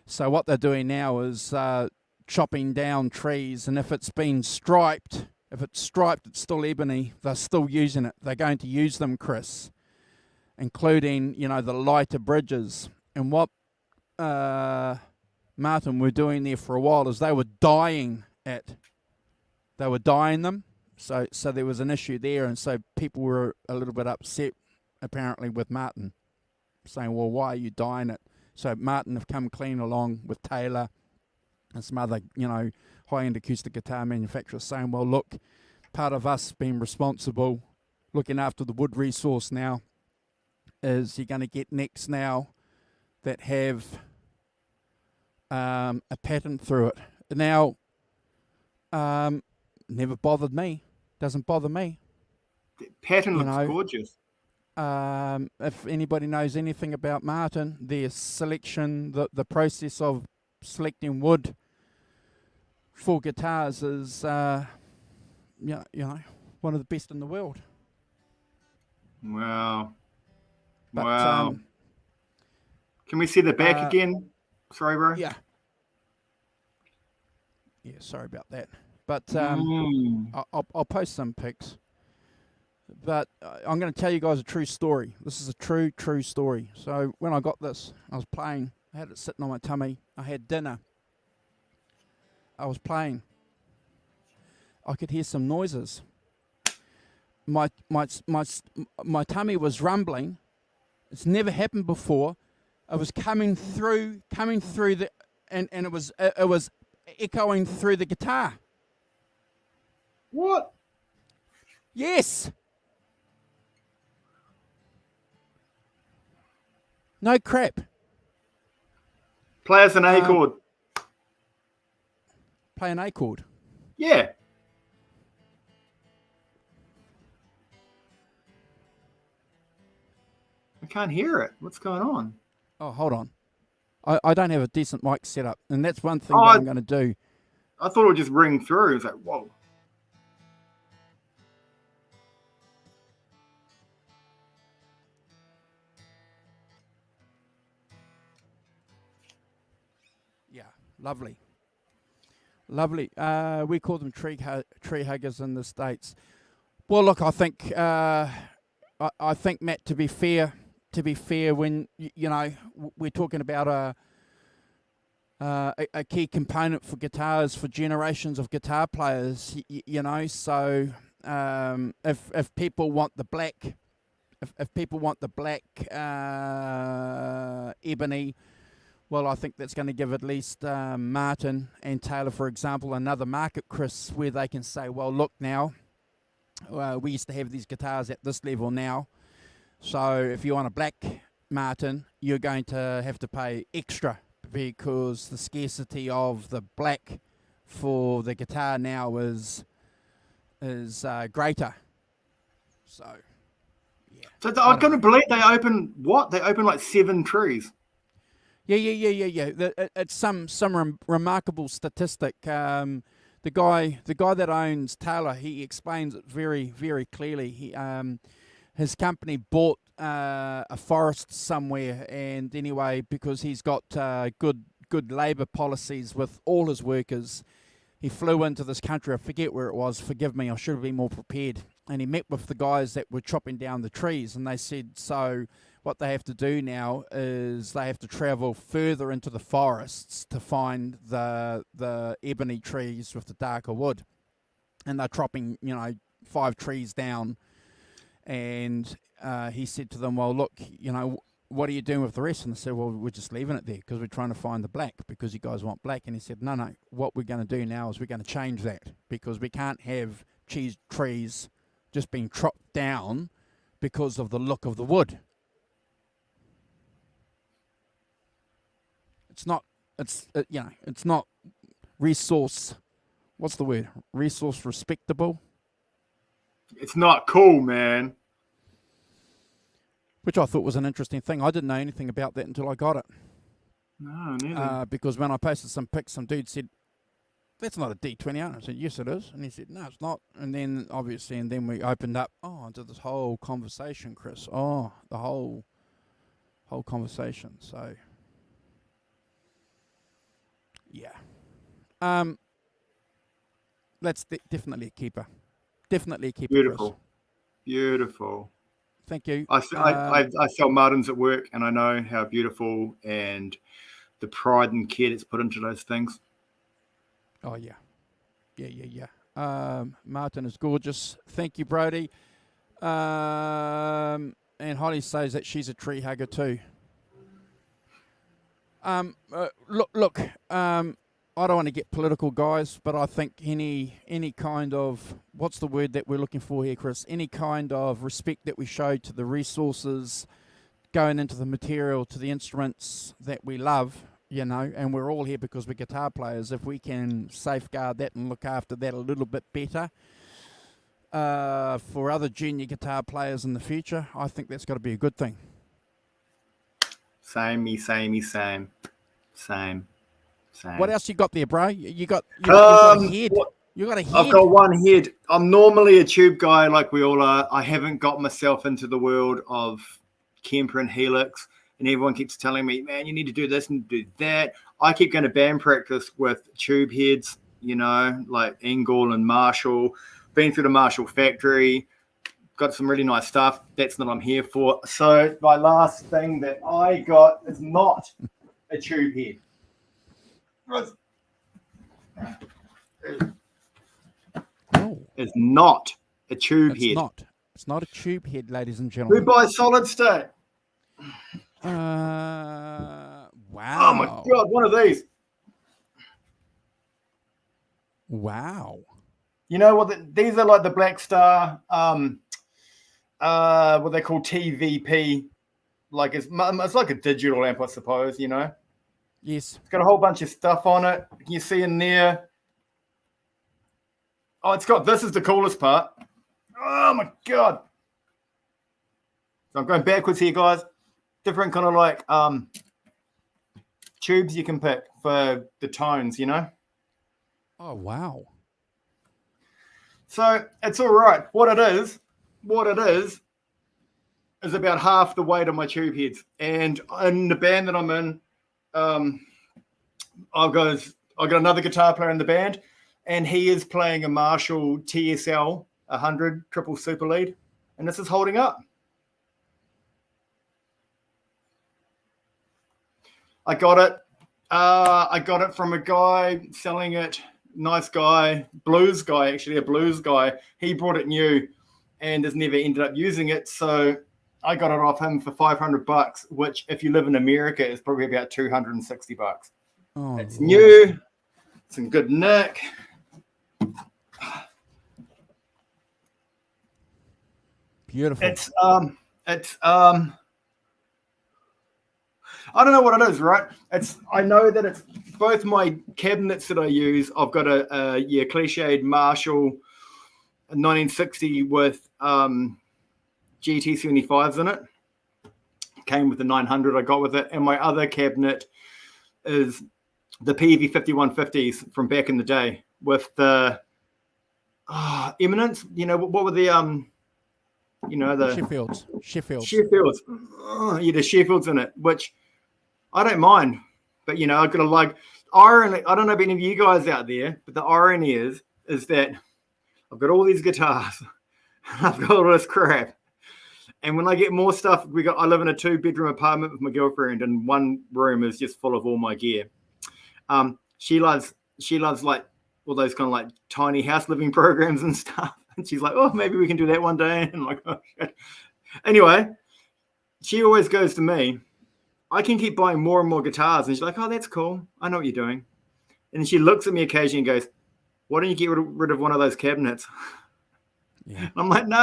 So what they're doing now is chopping down trees, and if it's been striped, it's still ebony, they're still using it. They're going to use them, Chris, including, the lighter bridges. And what Martin were doing there for a while is they were dyeing them. So there was an issue there, and so people were a little bit upset, apparently, with Martin, saying, well, why are you dyeing it? So Martin have come clean along with Taylor and some other, high-end acoustic guitar manufacturers, saying, well, look, part of us being responsible, looking after the wood resource now, is you're going to get necks now that have a pattern through it. Now, never bothered me. Doesn't bother me. The pattern looks gorgeous. If anybody knows anything about Martin, their selection, the process of selecting wood for guitars is, one of the best in the world. Wow. But, wow. Can we see the back again? Sorry, bro. Yeah. Yeah, sorry about that. But I'll post some pics. But I'm going to tell you guys a true story. This is a true story. So when I got this, I was playing. I had it sitting on my tummy. I had dinner. I was playing. I could hear some noises. My tummy was rumbling. It's never happened before. It was coming through the, and it was echoing through the guitar. What? Yes. No crap. Play us an A chord. Play an A chord. Yeah. I can't hear it. What's going on? Oh, hold on. I don't have a decent mic set up, and that's one thing that I'm going to do. I thought it would just ring through. It's like, whoa. Lovely. Lovely. We call them tree huggers in the States. Well, look, I think I think, Matt, to be fair, when we're talking about a key component for guitars for generations of guitar players, so if people want the black, if people want the black ebony, well, I think that's going to give at least Martin and Taylor, for example, another market, Chris, where they can say, well, look now, we used to have these guitars at this level now, so if you want a black Martin, you're going to have to pay extra, because the scarcity of the black for the guitar now is greater. So, yeah. So I'm going to believe they open what? They open like 7 trees. Yeah. It's some remarkable statistic. The guy that owns Taylor, he explains it very, very clearly. His company bought a forest somewhere, and anyway, because he's got good labour policies with all his workers, he flew into this country. I forget where it was. Forgive me, I should have been more prepared. And he met with the guys that were chopping down the trees, and they said, so what they have to do now is they have to travel further into the forests to find the ebony trees with the darker wood, and they're chopping 5 trees down. And he said to them, well, look, what are you doing with the rest? And they said, well, we're just leaving it there because we're trying to find the black, because you guys want black. And he said, no, what we're going to do now is we're going to change that, because we can't have trees just being chopped down because of the look of the wood. It's not resource, what's the word? Resource respectable? It's not cool, man. Which I thought was an interesting thing. I didn't know anything about that until I got it. No, neither. Because when I posted some pics, some dude said, that's not a D28. I said, yes, it is. And he said, no, it's not. And then, obviously, we opened up, into this whole conversation, Chris. Oh, the whole conversation. So, yeah. That's definitely a keeper. Definitely a keeper. Beautiful. Chris. Beautiful. Thank you. I sell Martins at work, and I know how beautiful and the pride and care that's put into those things. Oh, yeah. Martin is gorgeous. Thank you, Brody. And Holly says that she's a tree hugger too. Look. I don't want to get political, guys, but I think any kind of, what's the word that we're looking for here, Chris? Any kind of respect that we show to the resources going into the material, to the instruments that we love, and we're all here because we're guitar players. If we can safeguard that and look after that a little bit better for other junior guitar players in the future, I think that's got to be a good thing. Samey. What else you got there, bro? You got a head. You got a head. I've got one head. I'm normally a tube guy, like we all are. I haven't got myself into the world of Kemper and Helix, and everyone keeps telling me, man, you need to do this and do that. I keep going to band practice with tube heads, like Engel and Marshall. Been through the Marshall factory, got some really nice stuff. That's what I'm here for. So my last thing that I got is not a tube head. It's not a tube head. It's not a tube head, ladies and gentlemen. We buy solid state. Wow. Oh my God, one of these. Wow. You know what? These are like the Black Star, what they call TVP. Like it's like a digital amp, I suppose, Yes. It's got a whole bunch of stuff on it. Can you see in there? Oh, this is the coolest part. Oh my God. So I'm going backwards here, guys. Different kind of like tubes you can pick for the tones, Oh, wow. So it's all right. What it is about half the weight of my tube heads. And in the band that I'm in, I got another guitar player in the band, and he is playing a Marshall TSL 100 triple super lead, and this is holding up. I got it. I got it from a guy selling it. Nice guy, blues guy, actually a blues guy. He brought it new and has never ended up using it. So I got it off him for $500, which if you live in America is probably about $260. Oh, it's new. It's in good nick. Beautiful. It's I don't know what it is, right? I know that it's both my cabinets that I use. I've got a cliched Marshall 1960 with GT75s in it. Came with the 900 I got with it, and my other cabinet is the PV 5150s from back in the day with the Eminence. You know what were the the Sheffields. Sheffields. The Sheffields in it, which I don't mind, but I've got to like irony. I don't know if any of you guys out there, but the irony is that I've got all these guitars, I've got all this crap, and when I get more stuff, I live in a 2-bedroom apartment with my girlfriend, and one room is just full of all my gear. She loves like all those kind of like tiny house living programs and stuff, and she's like, oh, maybe we can do that one day, and I'm like, oh shit. Anyway, she always goes to me, I can keep buying more and more guitars. And she's like, oh, that's cool. I know what you're doing. And she looks at me occasionally and goes, why don't you get rid of one of those cabinets? Yeah. And I'm like, no.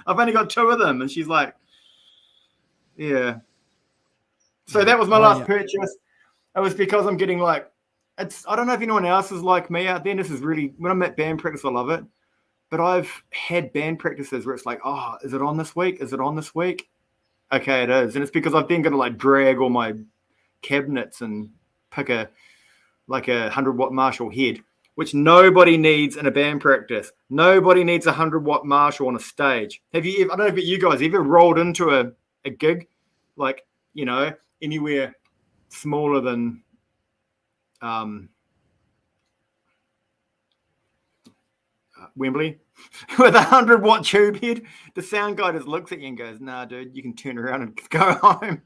I've only got 2 of them. And she's like, yeah. So that was my last purchase. It was because I'm getting I don't know if anyone else is like me out there. And this is really, when I'm at band practice, I love it. But I've had band practices where it's like, oh, is it on this week? Is it on this week? Okay, it is. And it's because I've then got to drag all my cabinets and pick a 100-watt Marshall head, which nobody needs in a band practice. Nobody needs a 100-watt Marshall on a stage. I don't know if you guys ever rolled into a gig, anywhere smaller than Wembley with a 100-watt tube head. The sound guy just looks at you and goes, nah, dude, you can turn around and go home.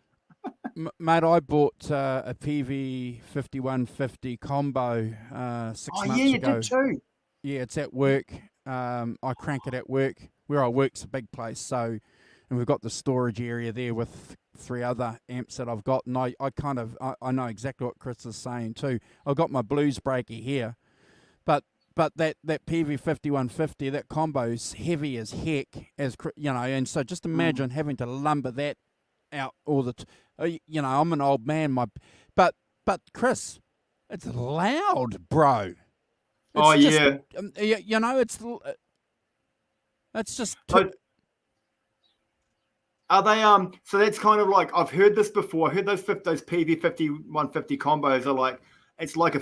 Mate, I bought a PV 5150 combo 6 months ago. Oh, yeah, you did too. Yeah, it's at work. I crank it at work. Where I work's a big place, and we've got the storage area there with 3 other amps that I've got. And I know exactly what Chris is saying too. I've got my blues breaker here, but that PV 5150, that combo's heavy as heck, and so just imagine having to lumber that out all the I'm an old man, but Chris, it's loud, bro. It's just are they so that's kind of like, I've heard this before. I heard those PV 5150 combos are like, it's like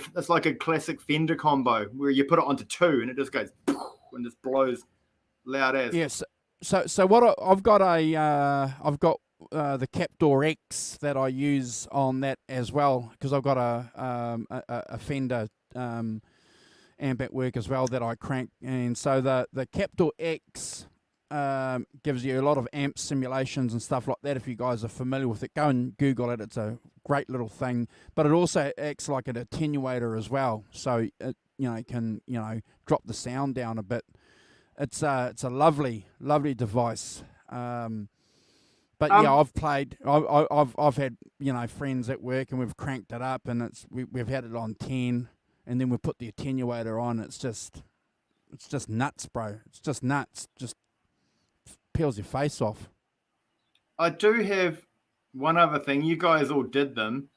a classic Fender combo where you put it onto 2 and it just goes and just blows loud as. Yes. So what I've got the Captor X that I use on that as well, because I've got a Fender amp at work as well that I crank, and so the Captor X gives you a lot of amp simulations and stuff like that. If you guys are familiar with it, go and Google it. It's a great little thing, but it also acts like an attenuator as well, so it can drop the sound down a bit. It's a lovely device. But yeah, I've had friends at work and we've cranked it up, and we've had it on 10, and then we put the attenuator on. It's just nuts, bro. It's just nuts. Just peels your face off. I do have one other thing. You guys all did them,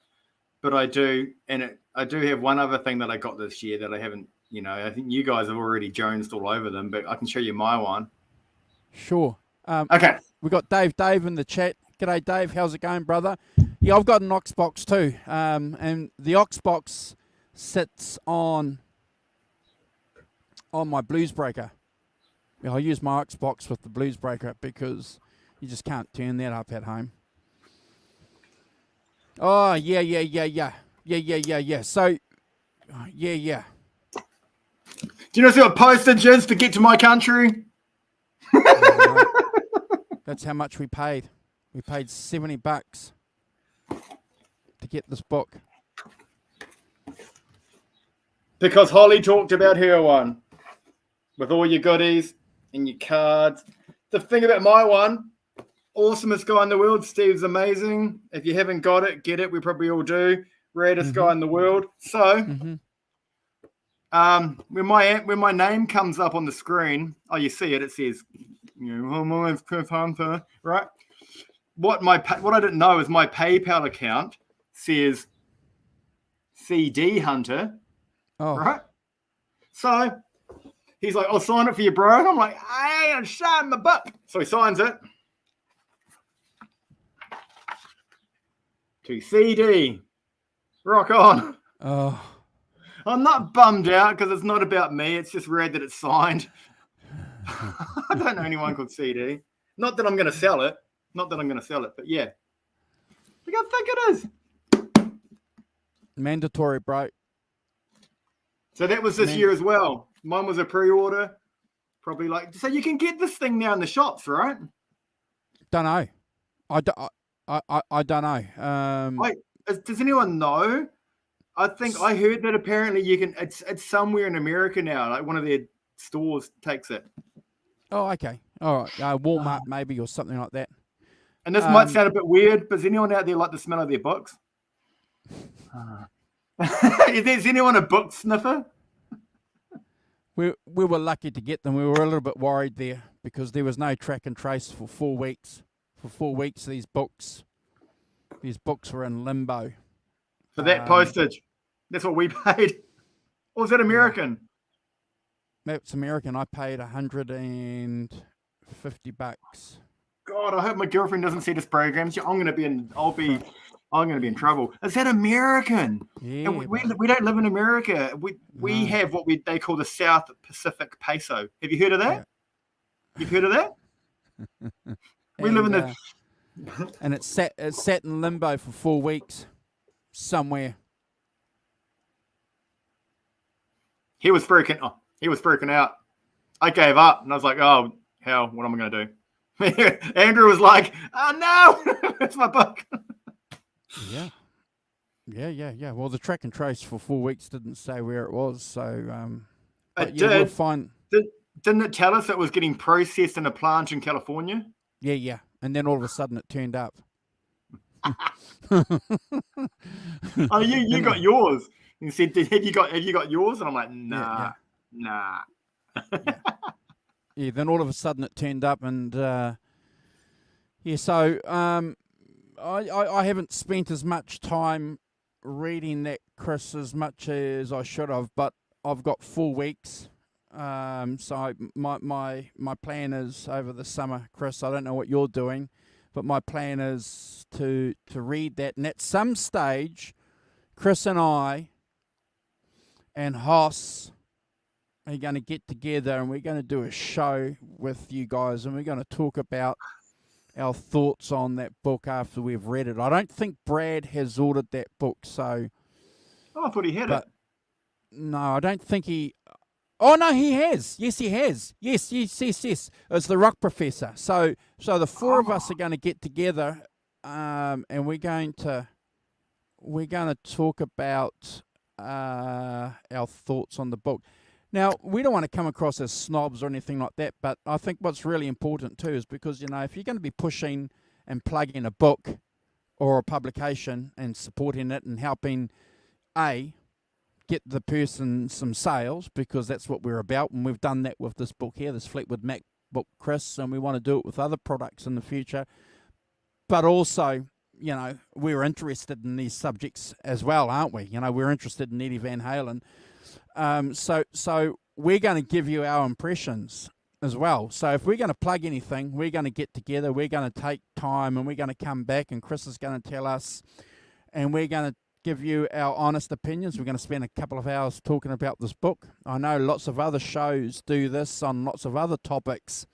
but I do have one other thing that I got this year that I haven't. I think you guys have already jonesed all over them, but I can show you my one. Sure. Okay. We got Dave in the chat. G'day, Dave. How's it going, brother? Yeah, I've got an aux box too, and the aux box sits on my blues breaker. Yeah, I use my aux box with the blues breaker because you just can't turn that up at home. Oh, yeah. Yeah. So, yeah. Do you know what postage is to get to my country? No. That's how much we paid. We paid $70 to get this book. Because Holly talked about her one with all your goodies and your cards. The thing about my one, awesomest guy in the world. Steve's amazing. If you haven't got it, get it. We probably all do. Raddest guy in the world. So, when my name comes up on the screen, oh, you see it. It says, my name's Chris Hunter, right? What I didn't know is my PayPal account says CD Hunter, right? So he's like, "I'll sign it for you, bro." And I'm like, "Hey, I'm signing my book." So he signs it to CD. Rock on. Oh. I'm not bummed out because it's not about me. It's just rad that it's signed. I don't know anyone called CD. Not that I'm going to sell it. But yeah. Look how thick it is. Mandatory, bro. So that was this year as well. Mine was a pre-order. Probably so you can get this thing now in the shops, right? Don't know. I don't know. Wait, does anyone know? I think I heard that apparently you can. It's somewhere in America now. Like one of their stores takes it. Oh, okay. All right. Walmart maybe or something like that. And this might sound a bit weird, but does anyone out there like the smell of their books? Is anyone a book sniffer? We were lucky to get them. We were a little bit worried there because there was no track and trace for 4 weeks. For 4 weeks, these books were in limbo. For that postage, that's what we paid. Or was that American? That's American. I paid $150. God, I hope my girlfriend doesn't see this program. I'm gonna be in trouble. Is that American? Yeah. And we don't live in America. We have what they call the South Pacific peso. Have you heard of that? Yeah. You've heard of that? We live in the and it sat in limbo for 4 weeks somewhere. He was freaking out. I gave up and I was like, "Oh hell, what am I gonna do?" Andrew was like, "Oh no, it's my book." Yeah. Well, the track and trace for 4 weeks didn't say where it was, so it did. We'll find. Didn't it tell us it was getting processed in a plant in California? Yeah. And then all of a sudden it turned up. Oh, you got yours. You said, "Have you got yours?" And I'm like, "Nah." Yeah. Then all of a sudden it turned up, and so I haven't spent as much time reading that, Chris, as much as I should have, but I've got 4 weeks. So my plan is over the summer, Chris. I don't know what you're doing, but my plan is to read that, and at some stage, Chris and I and Hoss are going to get together, and we're going to do a show with you guys, and we're going to talk about our thoughts on that book after we've read it. I don't think Brad has ordered that book, so. Oh, I thought he had it. No, I don't think he. Oh no, he has. Yes, he has. Yes. It's the Rock Professor. So the four of us are going to get together, and we're going to talk about our thoughts on the book. Now, we don't want to come across as snobs or anything like that, but I think what's really important too is because, if you're going to be pushing and plugging a book or a publication and supporting it and helping get the person some sales, because that's what we're about, and we've done that with this book here, this Fleetwood Mac book, Chris, and we want to do it with other products in the future. But also, we're interested in these subjects as well, aren't we? We're interested in Eddie Van Halen. So we're going to give you our impressions as well. So if we're going to plug anything, we're going to get together, we're going to take time, and we're going to come back, and Chris is going to tell us, and we're going to give you our honest opinions. We're going to spend a couple of hours talking about this book. I know lots of other shows do this on lots of other topics,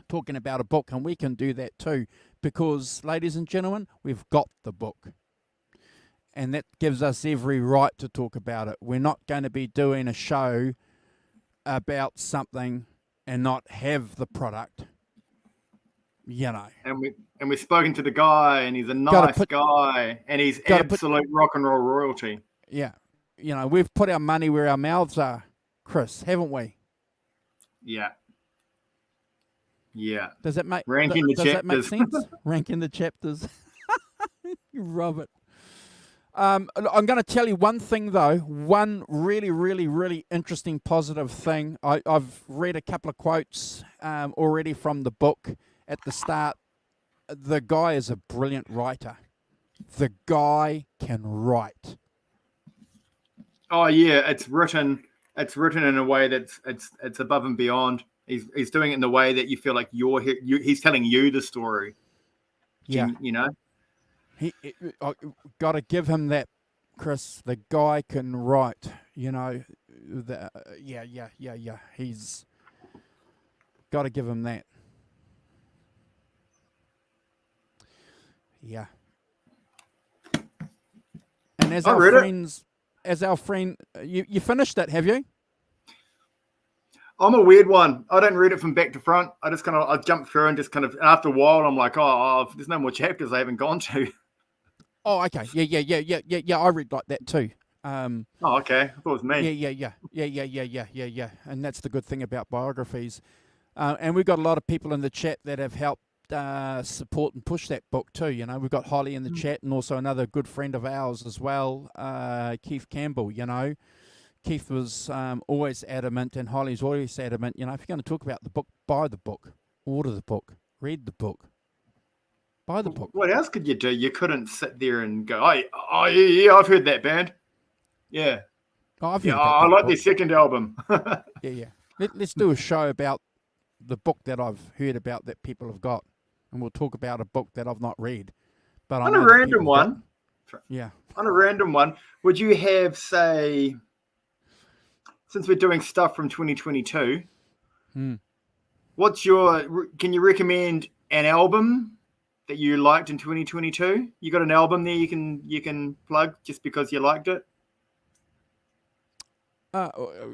talking about a book, and we can do that too, because, ladies and gentlemen, we've got the book. and that gives us every right to talk about it. We're not going to be doing a show about something and not have the product. You know. And we've spoken to the guy, and he's a nice guy, and he's absolute rock and roll royalty. Yeah. You know, we've put our money where our mouths are, Chris, haven't we? Yeah. Yeah. Does that make that make sense? Ranking the chapters. You Robert. I'm going to tell you one thing, though. One really, really, really interesting, positive thing. I've read a couple of quotes already from the book at the start. The guy is a brilliant writer. The guy can write. Oh yeah, it's written in a way that's it's above and beyond. He's doing it in the way that you feel like he's telling you the story. Yeah, you know. I got to give him that, Chris. The guy can write. You know, yeah. He's got to give him that. Yeah. And as our friend, you finished it, have you? I'm a weird one. I don't read it from back to front. I jump through and just kind of, after a while, I'm like, oh, there's no more chapters I haven't gone to. Oh, okay. Yeah. I read like that too. Oh, okay. I thought it was me. Yeah. And that's the good thing about biographies. And we've got a lot of people in the chat that have helped support and push that book too. You know, we've got Holly in the chat, and also another good friend of ours as well, Keith Campbell. You know, Keith was always adamant, and Holly's always adamant. You know, if you're going to talk about the book, buy the book, order the book, read the book, buy the book. What else could you do? You couldn't sit there and go, oh yeah, I've heard that band. Yeah. I like their second album. Yeah. Let's do a show about the book that I've heard about that people have got, and we'll talk about a book that I've not read. But on a random one, on a random one, would you have, say, since we're doing stuff from 2022, can you recommend an album that you liked in 2022? You got an album there you can plug just because you liked it?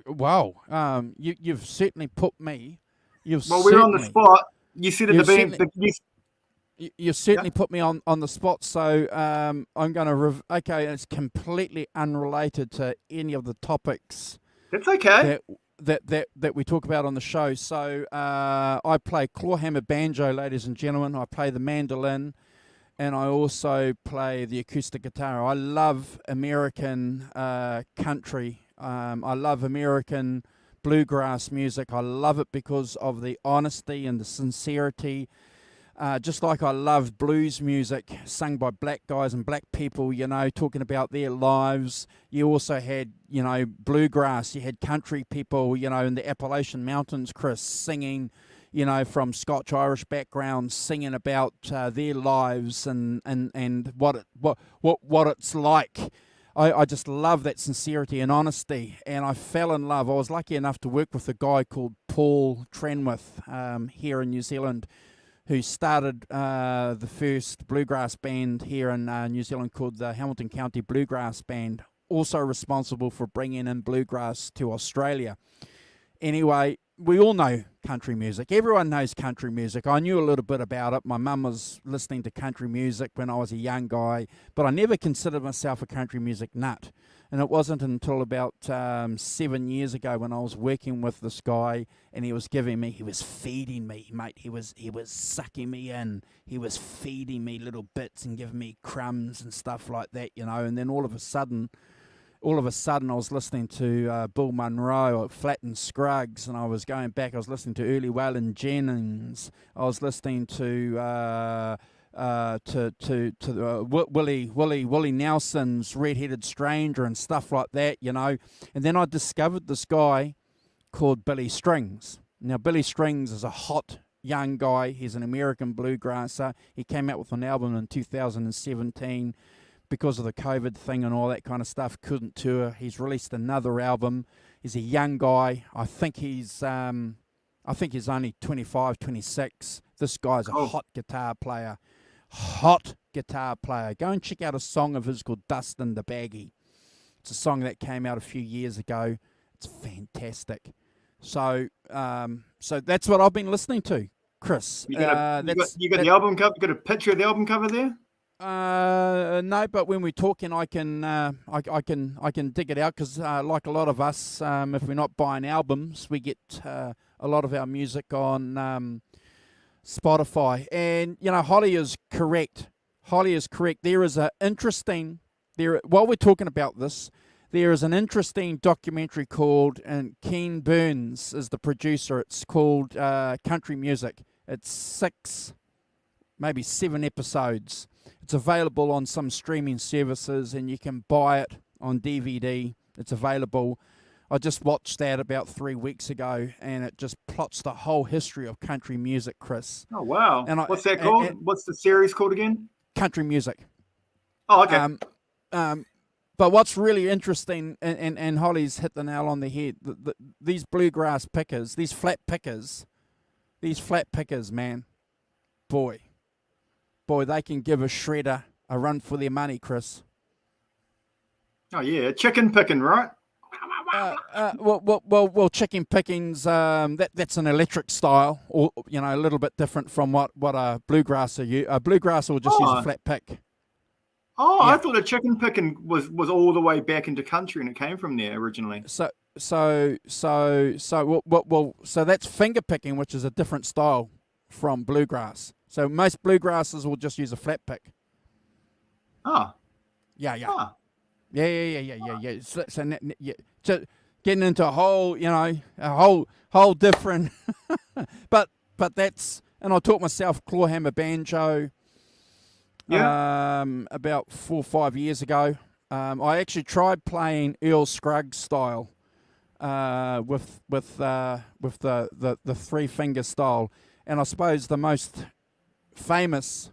Wow. You've certainly put me. We're on the spot. You said at the beginning. You certainly put me on the spot. So I'm going to. Okay, it's completely unrelated to any of the topics. That's okay. That we talk about on the show. So I play clawhammer banjo, ladies and gentlemen. I play the mandolin, and I also play the acoustic guitar. I love American country. I love American bluegrass music. I love it because of the honesty and the sincerity. Just like I love blues music sung by black guys and black people, you know, talking about their lives. You also had, you know, bluegrass. You had country people, you know, in the Appalachian Mountains, Chris, singing, you know, from Scotch-Irish backgrounds, singing about their lives and what it's like. I just love that sincerity and honesty, and I fell in love. I was lucky enough to work with a guy called Paul Trenwith here in New Zealand, who started the first bluegrass band here in New Zealand called the Hamilton County Bluegrass Band, also responsible for bringing in bluegrass to Australia. Anyway, we all know country music. Everyone knows country music. I knew a little bit about it. My mum was listening to country music when I was a young guy, but I never considered myself a country music nut. And it wasn't until about 7 years ago when I was working with this guy, and he was feeding me, mate. He was sucking me in. He was feeding me little bits and giving me crumbs and stuff like that, you know. And then all of a sudden, I was listening to Bill Monroe at Flatt and Scruggs, and I was going back. I was listening to early Waylon Jennings. I was listening to Willie Nelson's Red-Headed Stranger and stuff like that, you know. And then I discovered this guy called Billy Strings. Now, Billy Strings is a hot young guy. He's an American bluegrasser. He came out with an album in 2017. Because of the COVID thing and all that kind of stuff, couldn't tour. He's released another album. He's a young guy. I think he's only 25, 26. This guy's a hot guitar player. Hot guitar player. Go and check out a song of his called Dustin the Baggy. It's a song that came out a few years ago. It's fantastic. So so that's what I've been listening to, Chris. You got the album cover? Got a picture of the album cover there? No, but when we're talking, I can I can dig it out because like a lot of us, if we're not buying albums, we get a lot of our music on Spotify. And you know, Holly is correct. Holly is correct. There is a interesting while we're talking about this, there is an interesting documentary called, and Ken Burns is the producer. It's called Country Music. It's 6, maybe 7 episodes. It's available on some streaming services, and you can buy it on DVD. It's available. I just watched that about 3 weeks ago, and it just plots the whole history of country music, Chris. Oh, wow. And what's that called? What's the series called again? Country Music. Oh, okay. But what's really interesting, and Holly's hit the nail on the head, these bluegrass pickers, these flat pickers, man, boy, they can give a shredder a run for their money, Chris. Oh, yeah, chicken picking, right? Well, chicken pickings, that's an electric style, or you know, a little bit different from what a bluegrasser a bluegrasser will just use a flat pick. Oh, Yeah. I thought a chicken picking was all the way back into country, and it came from there originally. So that's finger picking, which is a different style from bluegrass. So most bluegrassers will just use a flat pick. Ah. Yeah. Ah. Yeah. So getting into a whole, you know, a whole different. but that's, and I taught myself clawhammer banjo. Yeah. About 4 or 5 years ago. I actually tried playing Earl Scruggs style, with the 3-finger style, and I suppose the most famous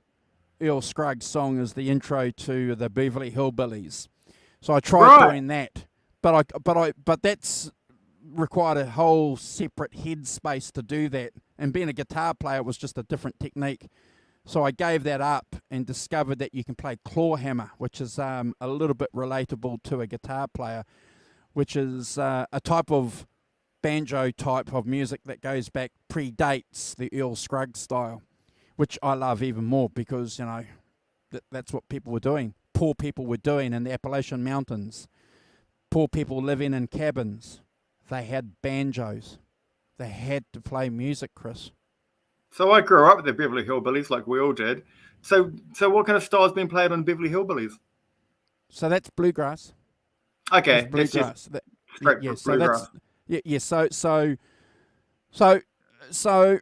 Earl Scruggs song is the intro to the Beverly Hillbillies. So I tried doing that, but that's required a whole separate headspace to do that. And being a guitar player, it was just a different technique. So I gave that up and discovered that you can play clawhammer, which is a little bit relatable to a guitar player, which is a type of banjo type of music that goes back, predates the Earl Scruggs style, which I love even more because, you know, that's what people were doing. Poor people were doing in the Appalachian Mountains. Poor people living in cabins. They had banjos. They had to play music, Chris. So I grew up with the Beverly Hillbillies, like we all did. So what kind of style's been played on Beverly Hillbillies? So that's bluegrass. Okay, that's bluegrass. Bluegrass. So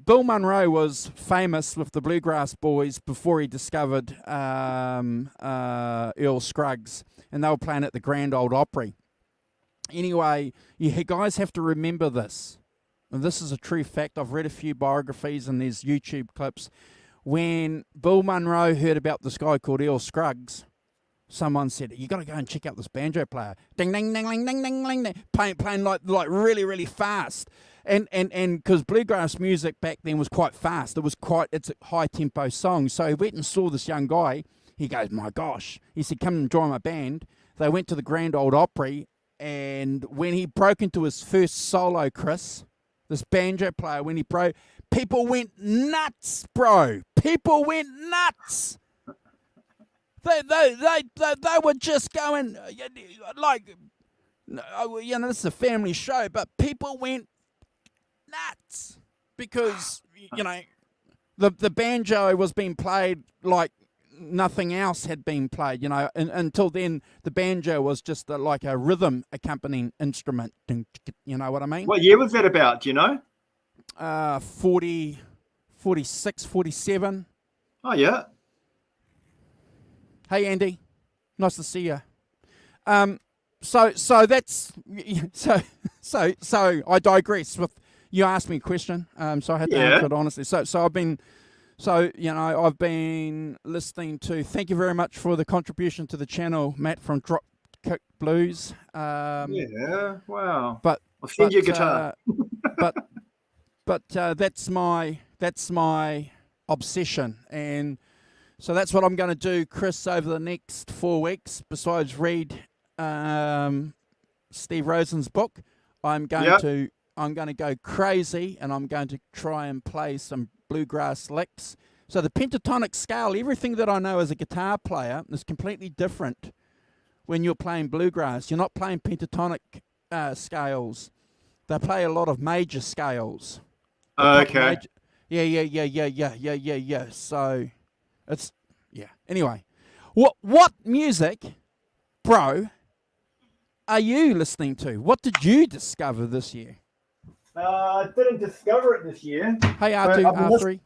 Bill Monroe was famous with the Bluegrass Boys before he discovered Earl Scruggs, and they were playing at the Grand Ole Opry. Anyway, you guys have to remember this. And this is a true fact. I've read a few biographies and there's YouTube clips. When Bill Monroe heard about this guy called Earl Scruggs, someone said, "You got to go and check out this banjo player. Ding, ding, ding, ding, ding, ding, ding, ding." Playing like really, really fast. And because bluegrass music back then was quite fast. It's a high tempo song. So he went and saw this young guy. He goes, "My gosh." He said, "Come and join my band." They went to the Grand Ole Opry. And when he broke into his first solo, Chris, this banjo player, when he broke, people went nuts, bro. People went nuts. They were just going like, you know, this is a family show, but people went nuts because, you know, the banjo was being played like nothing else had been played, you know, and until then the banjo was just like a rhythm accompanying instrument. You know what I mean? What year was that about? Do you know? 40, 46, 47. Oh yeah. Hey Andy, nice to see you. So that's so I digress. With you asked me a question, so I had to answer it honestly. So I've been. So, you know, I've been listening to, thank you very much for the contribution to the channel, Matt from Dropkick Blues. Yeah, wow. But I'll send you a guitar. but that's my obsession. And so that's what I'm going to do, Chris, over the next 4 weeks. Besides read Steve Rosen's book, I'm going to go crazy, and I'm going to try and play some bluegrass licks. So the pentatonic scale, everything that I know as a guitar player, is completely different when you're playing bluegrass. You're not playing pentatonic scales. They play a lot of major scales. Okay. Yeah. So it's Anyway, what music, bro, are you listening to? What did you discover this year? I didn't discover it this year. Hey, R3.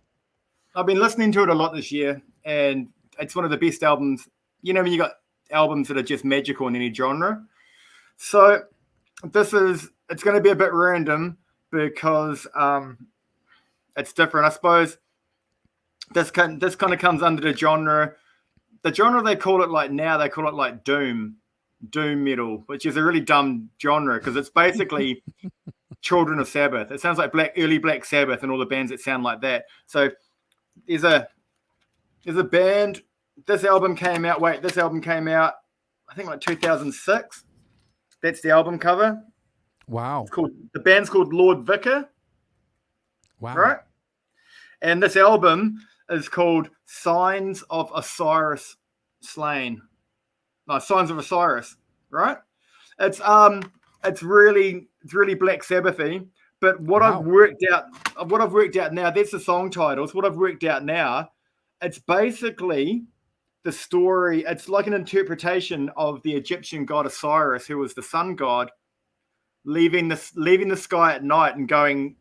I've been listening to it a lot this year, and it's one of the best albums. You know, when you got albums that are just magical in any genre. So it's going to be a bit random because it's different. I suppose this kind of comes under the genre. The genre they call it like doom metal, which is a really dumb genre because it's basically Children of Sabbath. It sounds like early Black Sabbath and all the bands that sound like that. So there's a band. This album came out, I think like 2006. That's the album cover. Wow. The band's called Lord Vicar. Wow. Right? And this album is called Signs of Osiris Slain. No, Signs of Osiris, right? It's really Black Sabbathy. But what I've worked out now, that's the song titles. What I've worked out now, it's basically the story. It's like an interpretation of the Egyptian god Osiris, who was the sun god, leaving the sky at night and going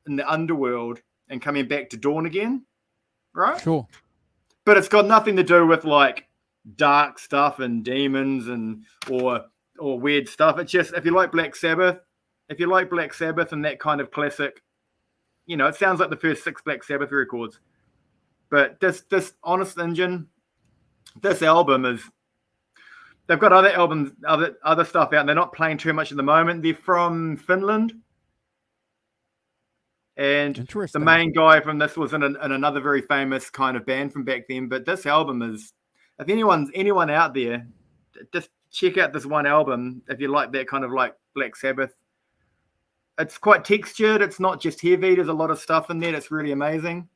in the underworld and coming back to dawn again, right? Sure. But it's got nothing to do with like dark stuff and demons and or weird stuff. It's just if you like Black Sabbath and that kind of classic, it sounds like the first 6 Black Sabbath records. But this Honest Engine, this album is. They've got other albums, other stuff out, and they're not playing too much at the moment. They're from Finland. And the main guy from this was in another very famous kind of band from back then. But this album is, if anyone out there, just check out this one album if you like that kind of like Black Sabbath. It's quite textured. It's not just heavy. There's a lot of stuff in there that's really amazing.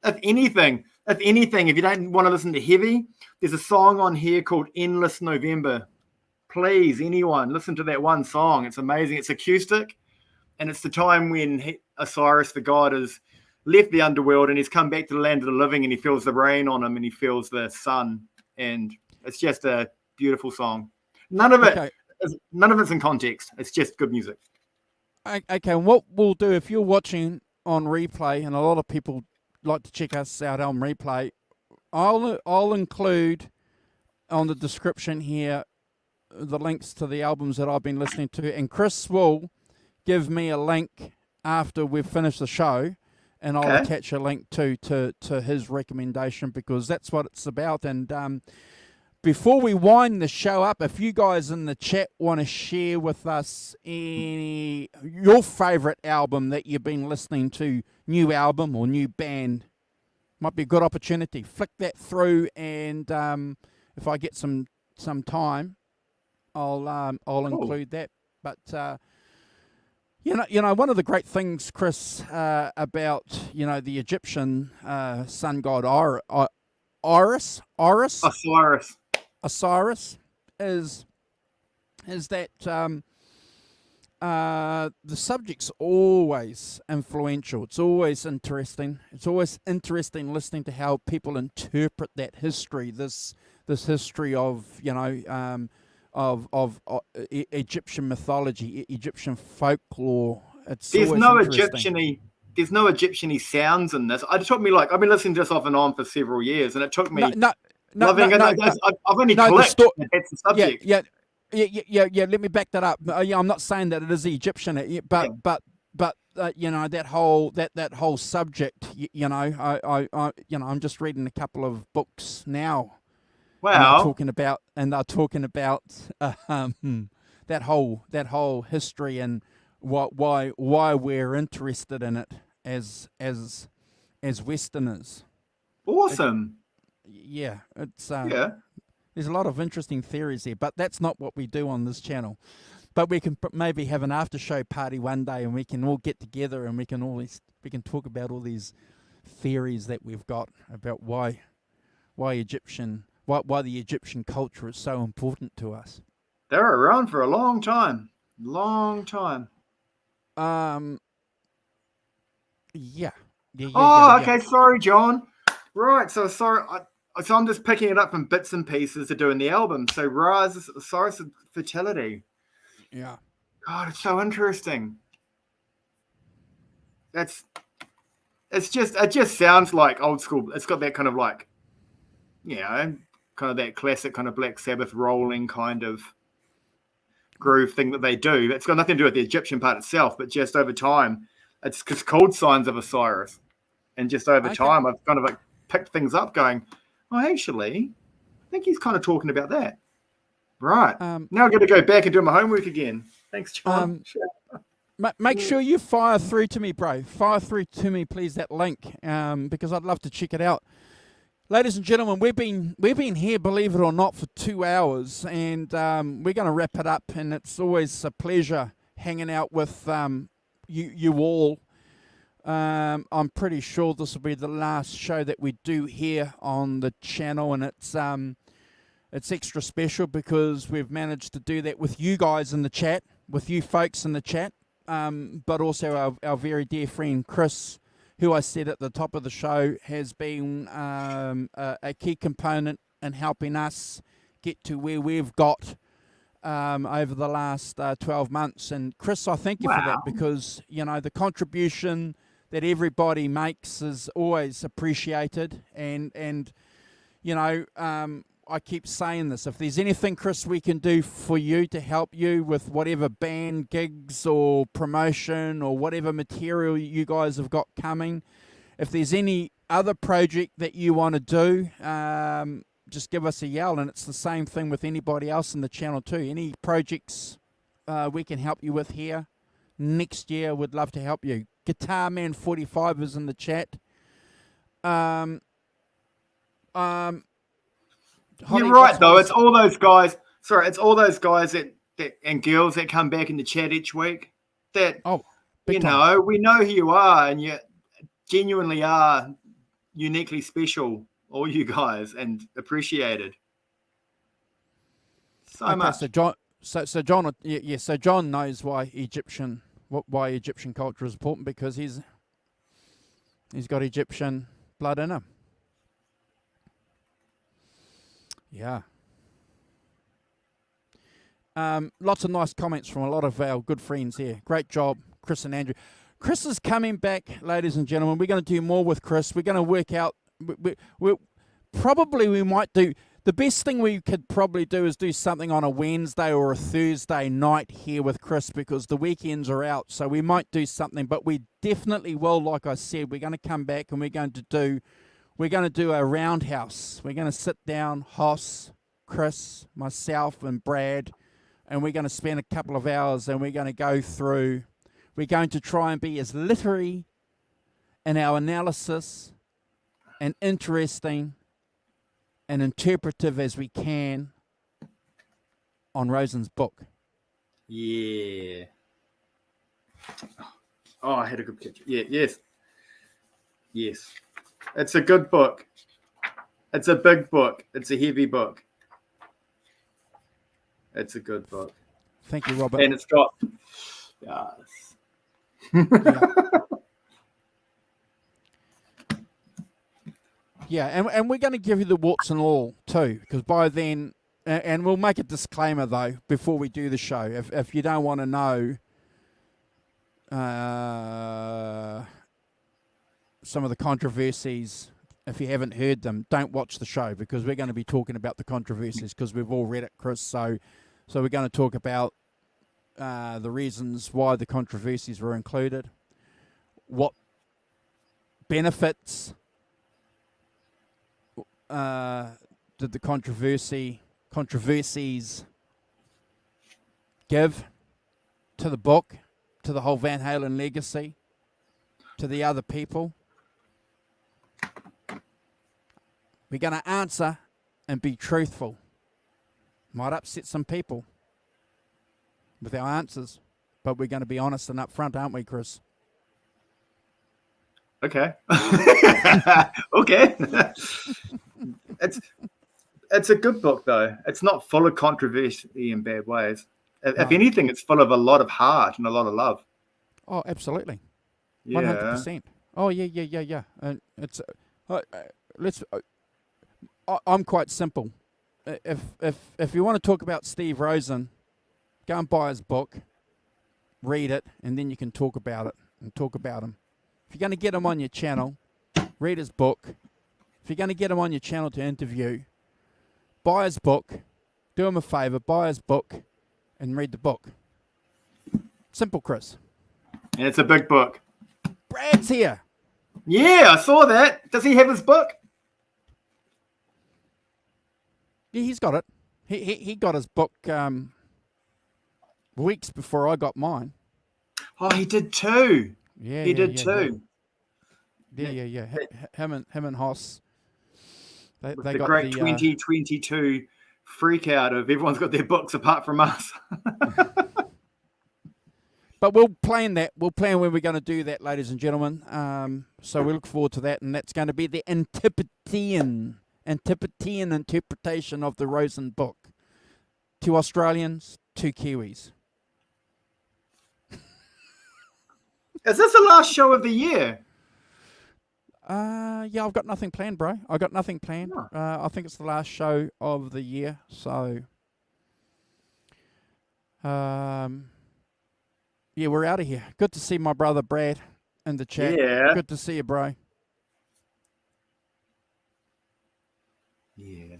If anything, if you don't want to listen to heavy, there's a song on here called Endless November. Please, anyone, listen to that one song. It's amazing. It's acoustic. And it's the time when Osiris, the god, has left the underworld and he's come back to the land of the living, and he feels the rain on him and he feels the sun. And it's just a beautiful song. None of it's in context. It's just good music. Okay, and what we'll do, if you're watching on replay, and a lot of people like to check us out on replay, I'll include on the description here the links to the albums that I've been listening to, and Chris will give me a link after we've finished the show, and I'll attach a link to his recommendation, because that's what it's about. And before we wind the show up, if you guys in the chat want to share with us your favorite album that you've been listening to, new album or new band, might be a good opportunity. Flick that through, and if I get some time, I'll include that. But you know, one of the great things, Chris, about the Egyptian sun god Osiris is that the subject's always influential. It's always interesting. It's always interesting listening to how people interpret that history. This history of Egyptian mythology, Egyptian folklore. There's no Egyptian-y sounds in this. It took me I've been listening to this off and on for several years, and it took me. I've only clicked. That's the subject. Yeah. Let me back that up. I'm not saying that it is Egyptian, but that whole subject. I'm just reading a couple of books now. Wow. And they're talking about that whole history and why we're interested in it as Westerners. Awesome. Yeah, it's Yeah. there's a lot of interesting theories here, but that's not what we do on this channel. But we can maybe have an after show party one day, and we can all get together, and we can talk about all these theories that we've got about why the Egyptian culture is so important to us. They were around for a long time. Long time. Yeah. Oh, okay. Sorry, John. Right. So sorry. So I'm just picking it up from bits and pieces to doing the album. So Ra's Osiris fertility. Yeah. God, it's so interesting. It just sounds like old school. It's got that kind of like, kind of that classic kind of Black Sabbath rolling kind of groove thing that they do. It's got nothing to do with the Egyptian part itself, but just over time, it's called Signs of Osiris. And just over time, I've kind of like picked things up going, oh, actually, I think he's kind of talking about that. Right. Now I've got to go back and do my homework again. Thanks, John. Make sure you fire through to me, bro. Fire through to me, please, that link, because I'd love to check it out. Ladies and gentlemen, we've been here, believe it or not, for 2 hours, and we're going to wrap it up. And it's always a pleasure hanging out with you all. I'm pretty sure this will be the last show that we do here on the channel, and it's extra special because we've managed to do that with you guys in the chat, with you folks in the chat, but also our very dear friend Chris, who I said at the top of the show has been a key component in helping us get to where we've got over the last 12 months. And Chris, I thank you for that, because, the contribution that everybody makes is always appreciated. And I keep saying this. If there's anything, Chris, we can do for you to help you with whatever band gigs or promotion or whatever material you guys have got coming, if there's any other project that you want to do, just give us a yell. And it's the same thing with anybody else in the channel too. Any projects we can help you with here next year, we'd love to help you. Guitar Man 45 is in the chat. You're right, though. It's all those guys. Sorry, it's all those guys that and girls that come back in the chat each week. That we know who you are, and you genuinely are uniquely special. All you guys, and appreciated so much. So John, so John knows why Egyptian culture is important, because he's got Egyptian blood in him. Yeah. Lots of nice comments from a lot of our good friends here. Great job, Chris and Andrew. Chris is coming back, ladies and gentlemen. We're going to do more with Chris. We're going to work out. We might do. The best thing we could probably do is do something on a Wednesday or a Thursday night here with Chris, because the weekends are out. So we might do something, but we definitely will. Like I said, we're going to come back and we're going to do a roundhouse. We're going to sit down, Hoss, Chris, myself, and Brad, and we're going to spend a couple of hours, and we're going to go through. We're going to try and be as literary in our analysis and interesting and interpretive as we can on Rosen's book. Yeah. Oh, I had a good picture. Yeah, yes. Yes. It's a good book. It's a big book. It's a heavy book. It's a good book. Thank you, Robert. And it's got... Yeah, and we're going to give you the warts and all too, because by then, and we'll make a disclaimer though before we do the show. If you don't want to know some of the controversies, if you haven't heard them, don't watch the show, because we're going to be talking about the controversies, because we've all read it, Chris. So we're going to talk about the reasons why the controversies were included, what benefits did the controversies give to the book, to the whole Van Halen legacy, to the other people. We're going to answer and be truthful. Might upset some people with our answers, but we're going to be honest and upfront, aren't we, Chris? Okay. Okay. It's a good book, though. It's not full of controversy in bad ways. If No. anything, it's full of a lot of heart and a lot of love. Oh, absolutely. Yeah. 100%. Oh, yeah. And it's I'm quite simple. If you want to talk about Steve Rosen, go and buy his book, read it, and then you can talk about it and talk about him. If you're going to get him on your channel, read his book. If you're going to get him on your channel to interview, buy his book, do him a favor, buy his book, and read the book. Simple, Chris. And it's a big book. Brad's here. Yeah, I saw that. Does he have his book? Yeah, he's got it. He got his book weeks before I got mine. Oh, he did too. Yeah, He did too. Yeah. Him and Hoss. They The got great the 2022 freak out of everyone's got their books apart from us. But we'll plan that. We'll plan when we're going to do that, ladies and gentlemen. So we look forward to that, and that's going to be the Antipodean interpretation of the Rosen book. 2 Australians, 2 Kiwis. Is this the last show of the year? Yeah, I've got nothing planned, bro. I got nothing planned. Oh. I think it's the last show of the year. So, yeah, we're out of here. Good to see my brother Brad in the chat. Yeah. Good to see you, bro. Yeah.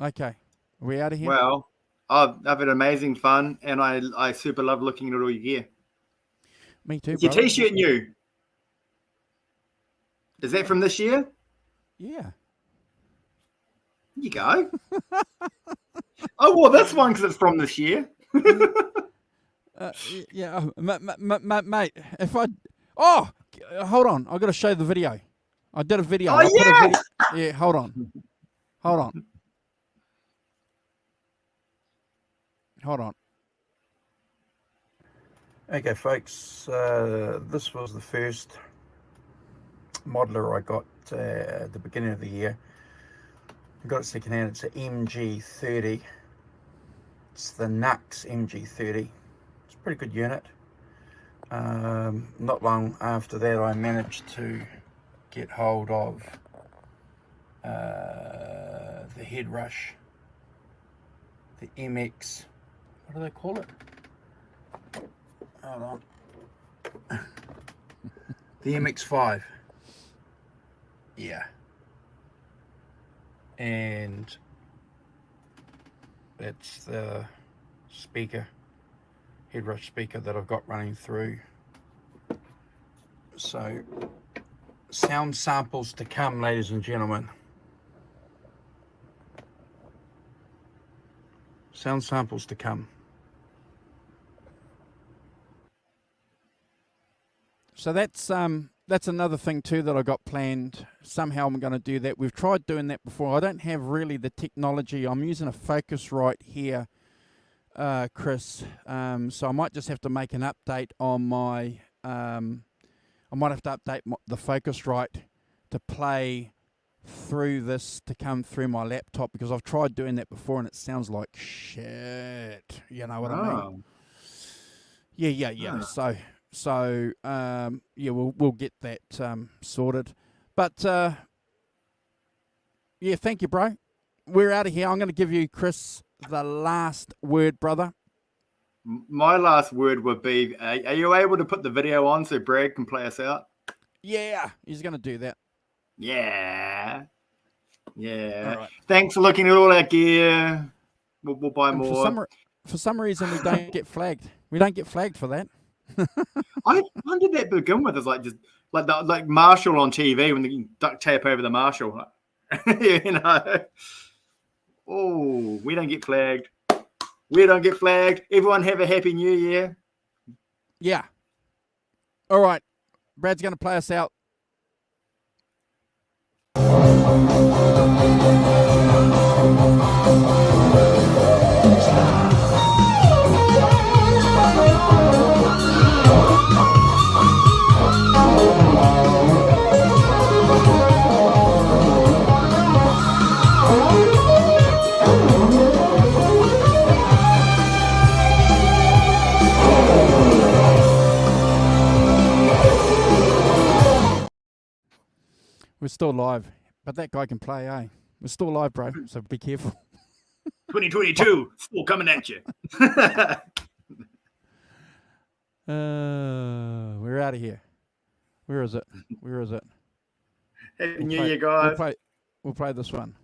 Okay, we out of here. Well, I've had amazing fun, and I super love looking at all your gear. Me too, Your brother. t-shirt new. Is that from this year? Yeah. Here you go. I wore this one because it's from this year. Yeah, mate. If I, hold on, I got to show the video. I did a video. Oh, I put a yes! video. Yeah, hold on. Okay, folks. This was the first modeler I got at the beginning of the year. I got it secondhand. It's an MG30. It's the Nux MG30. It's a pretty good unit. Not long after that, I managed to get hold of the Head Rush, the MX. What do they call it? Hold on. The MX5. Yeah. And that's the speaker, Head Rush speaker that I've got running through. So, sound samples to come, ladies and gentlemen. Sound samples to come. So that's another thing too that I got planned. Somehow I'm going to do that. We've tried doing that before. I don't have really the technology. I'm using a Focusrite here, Chris. So I might just have to make an update on my. I might have to update the Focusrite to play through this to come through my laptop, because I've tried doing that before and it sounds like shit. You know what I mean? Yeah. Oh. So yeah, we'll get that sorted. But yeah, thank you, bro. We're out of here. I'm going to give you, Chris, the last word, brother. My last word would be, are you able to put the video on so Brad can play us out? Yeah, he's going to do that. Yeah. All right. Thanks for looking at all our gear. We'll buy And more. for some reason, we don't get flagged. We don't get flagged for that. I did that to begin with. It's like Marshall on TV when they duct tape over the Marshall. You know. Oh, we don't get flagged. We don't get flagged. Everyone have a happy new year. Yeah. All right. Brad's going to play us out. We're still live, but that guy can play, eh? We're still live, bro, so be careful. 2022, still coming at you. We're out of here. Where is it? Happy New Year, guys. We'll play this one.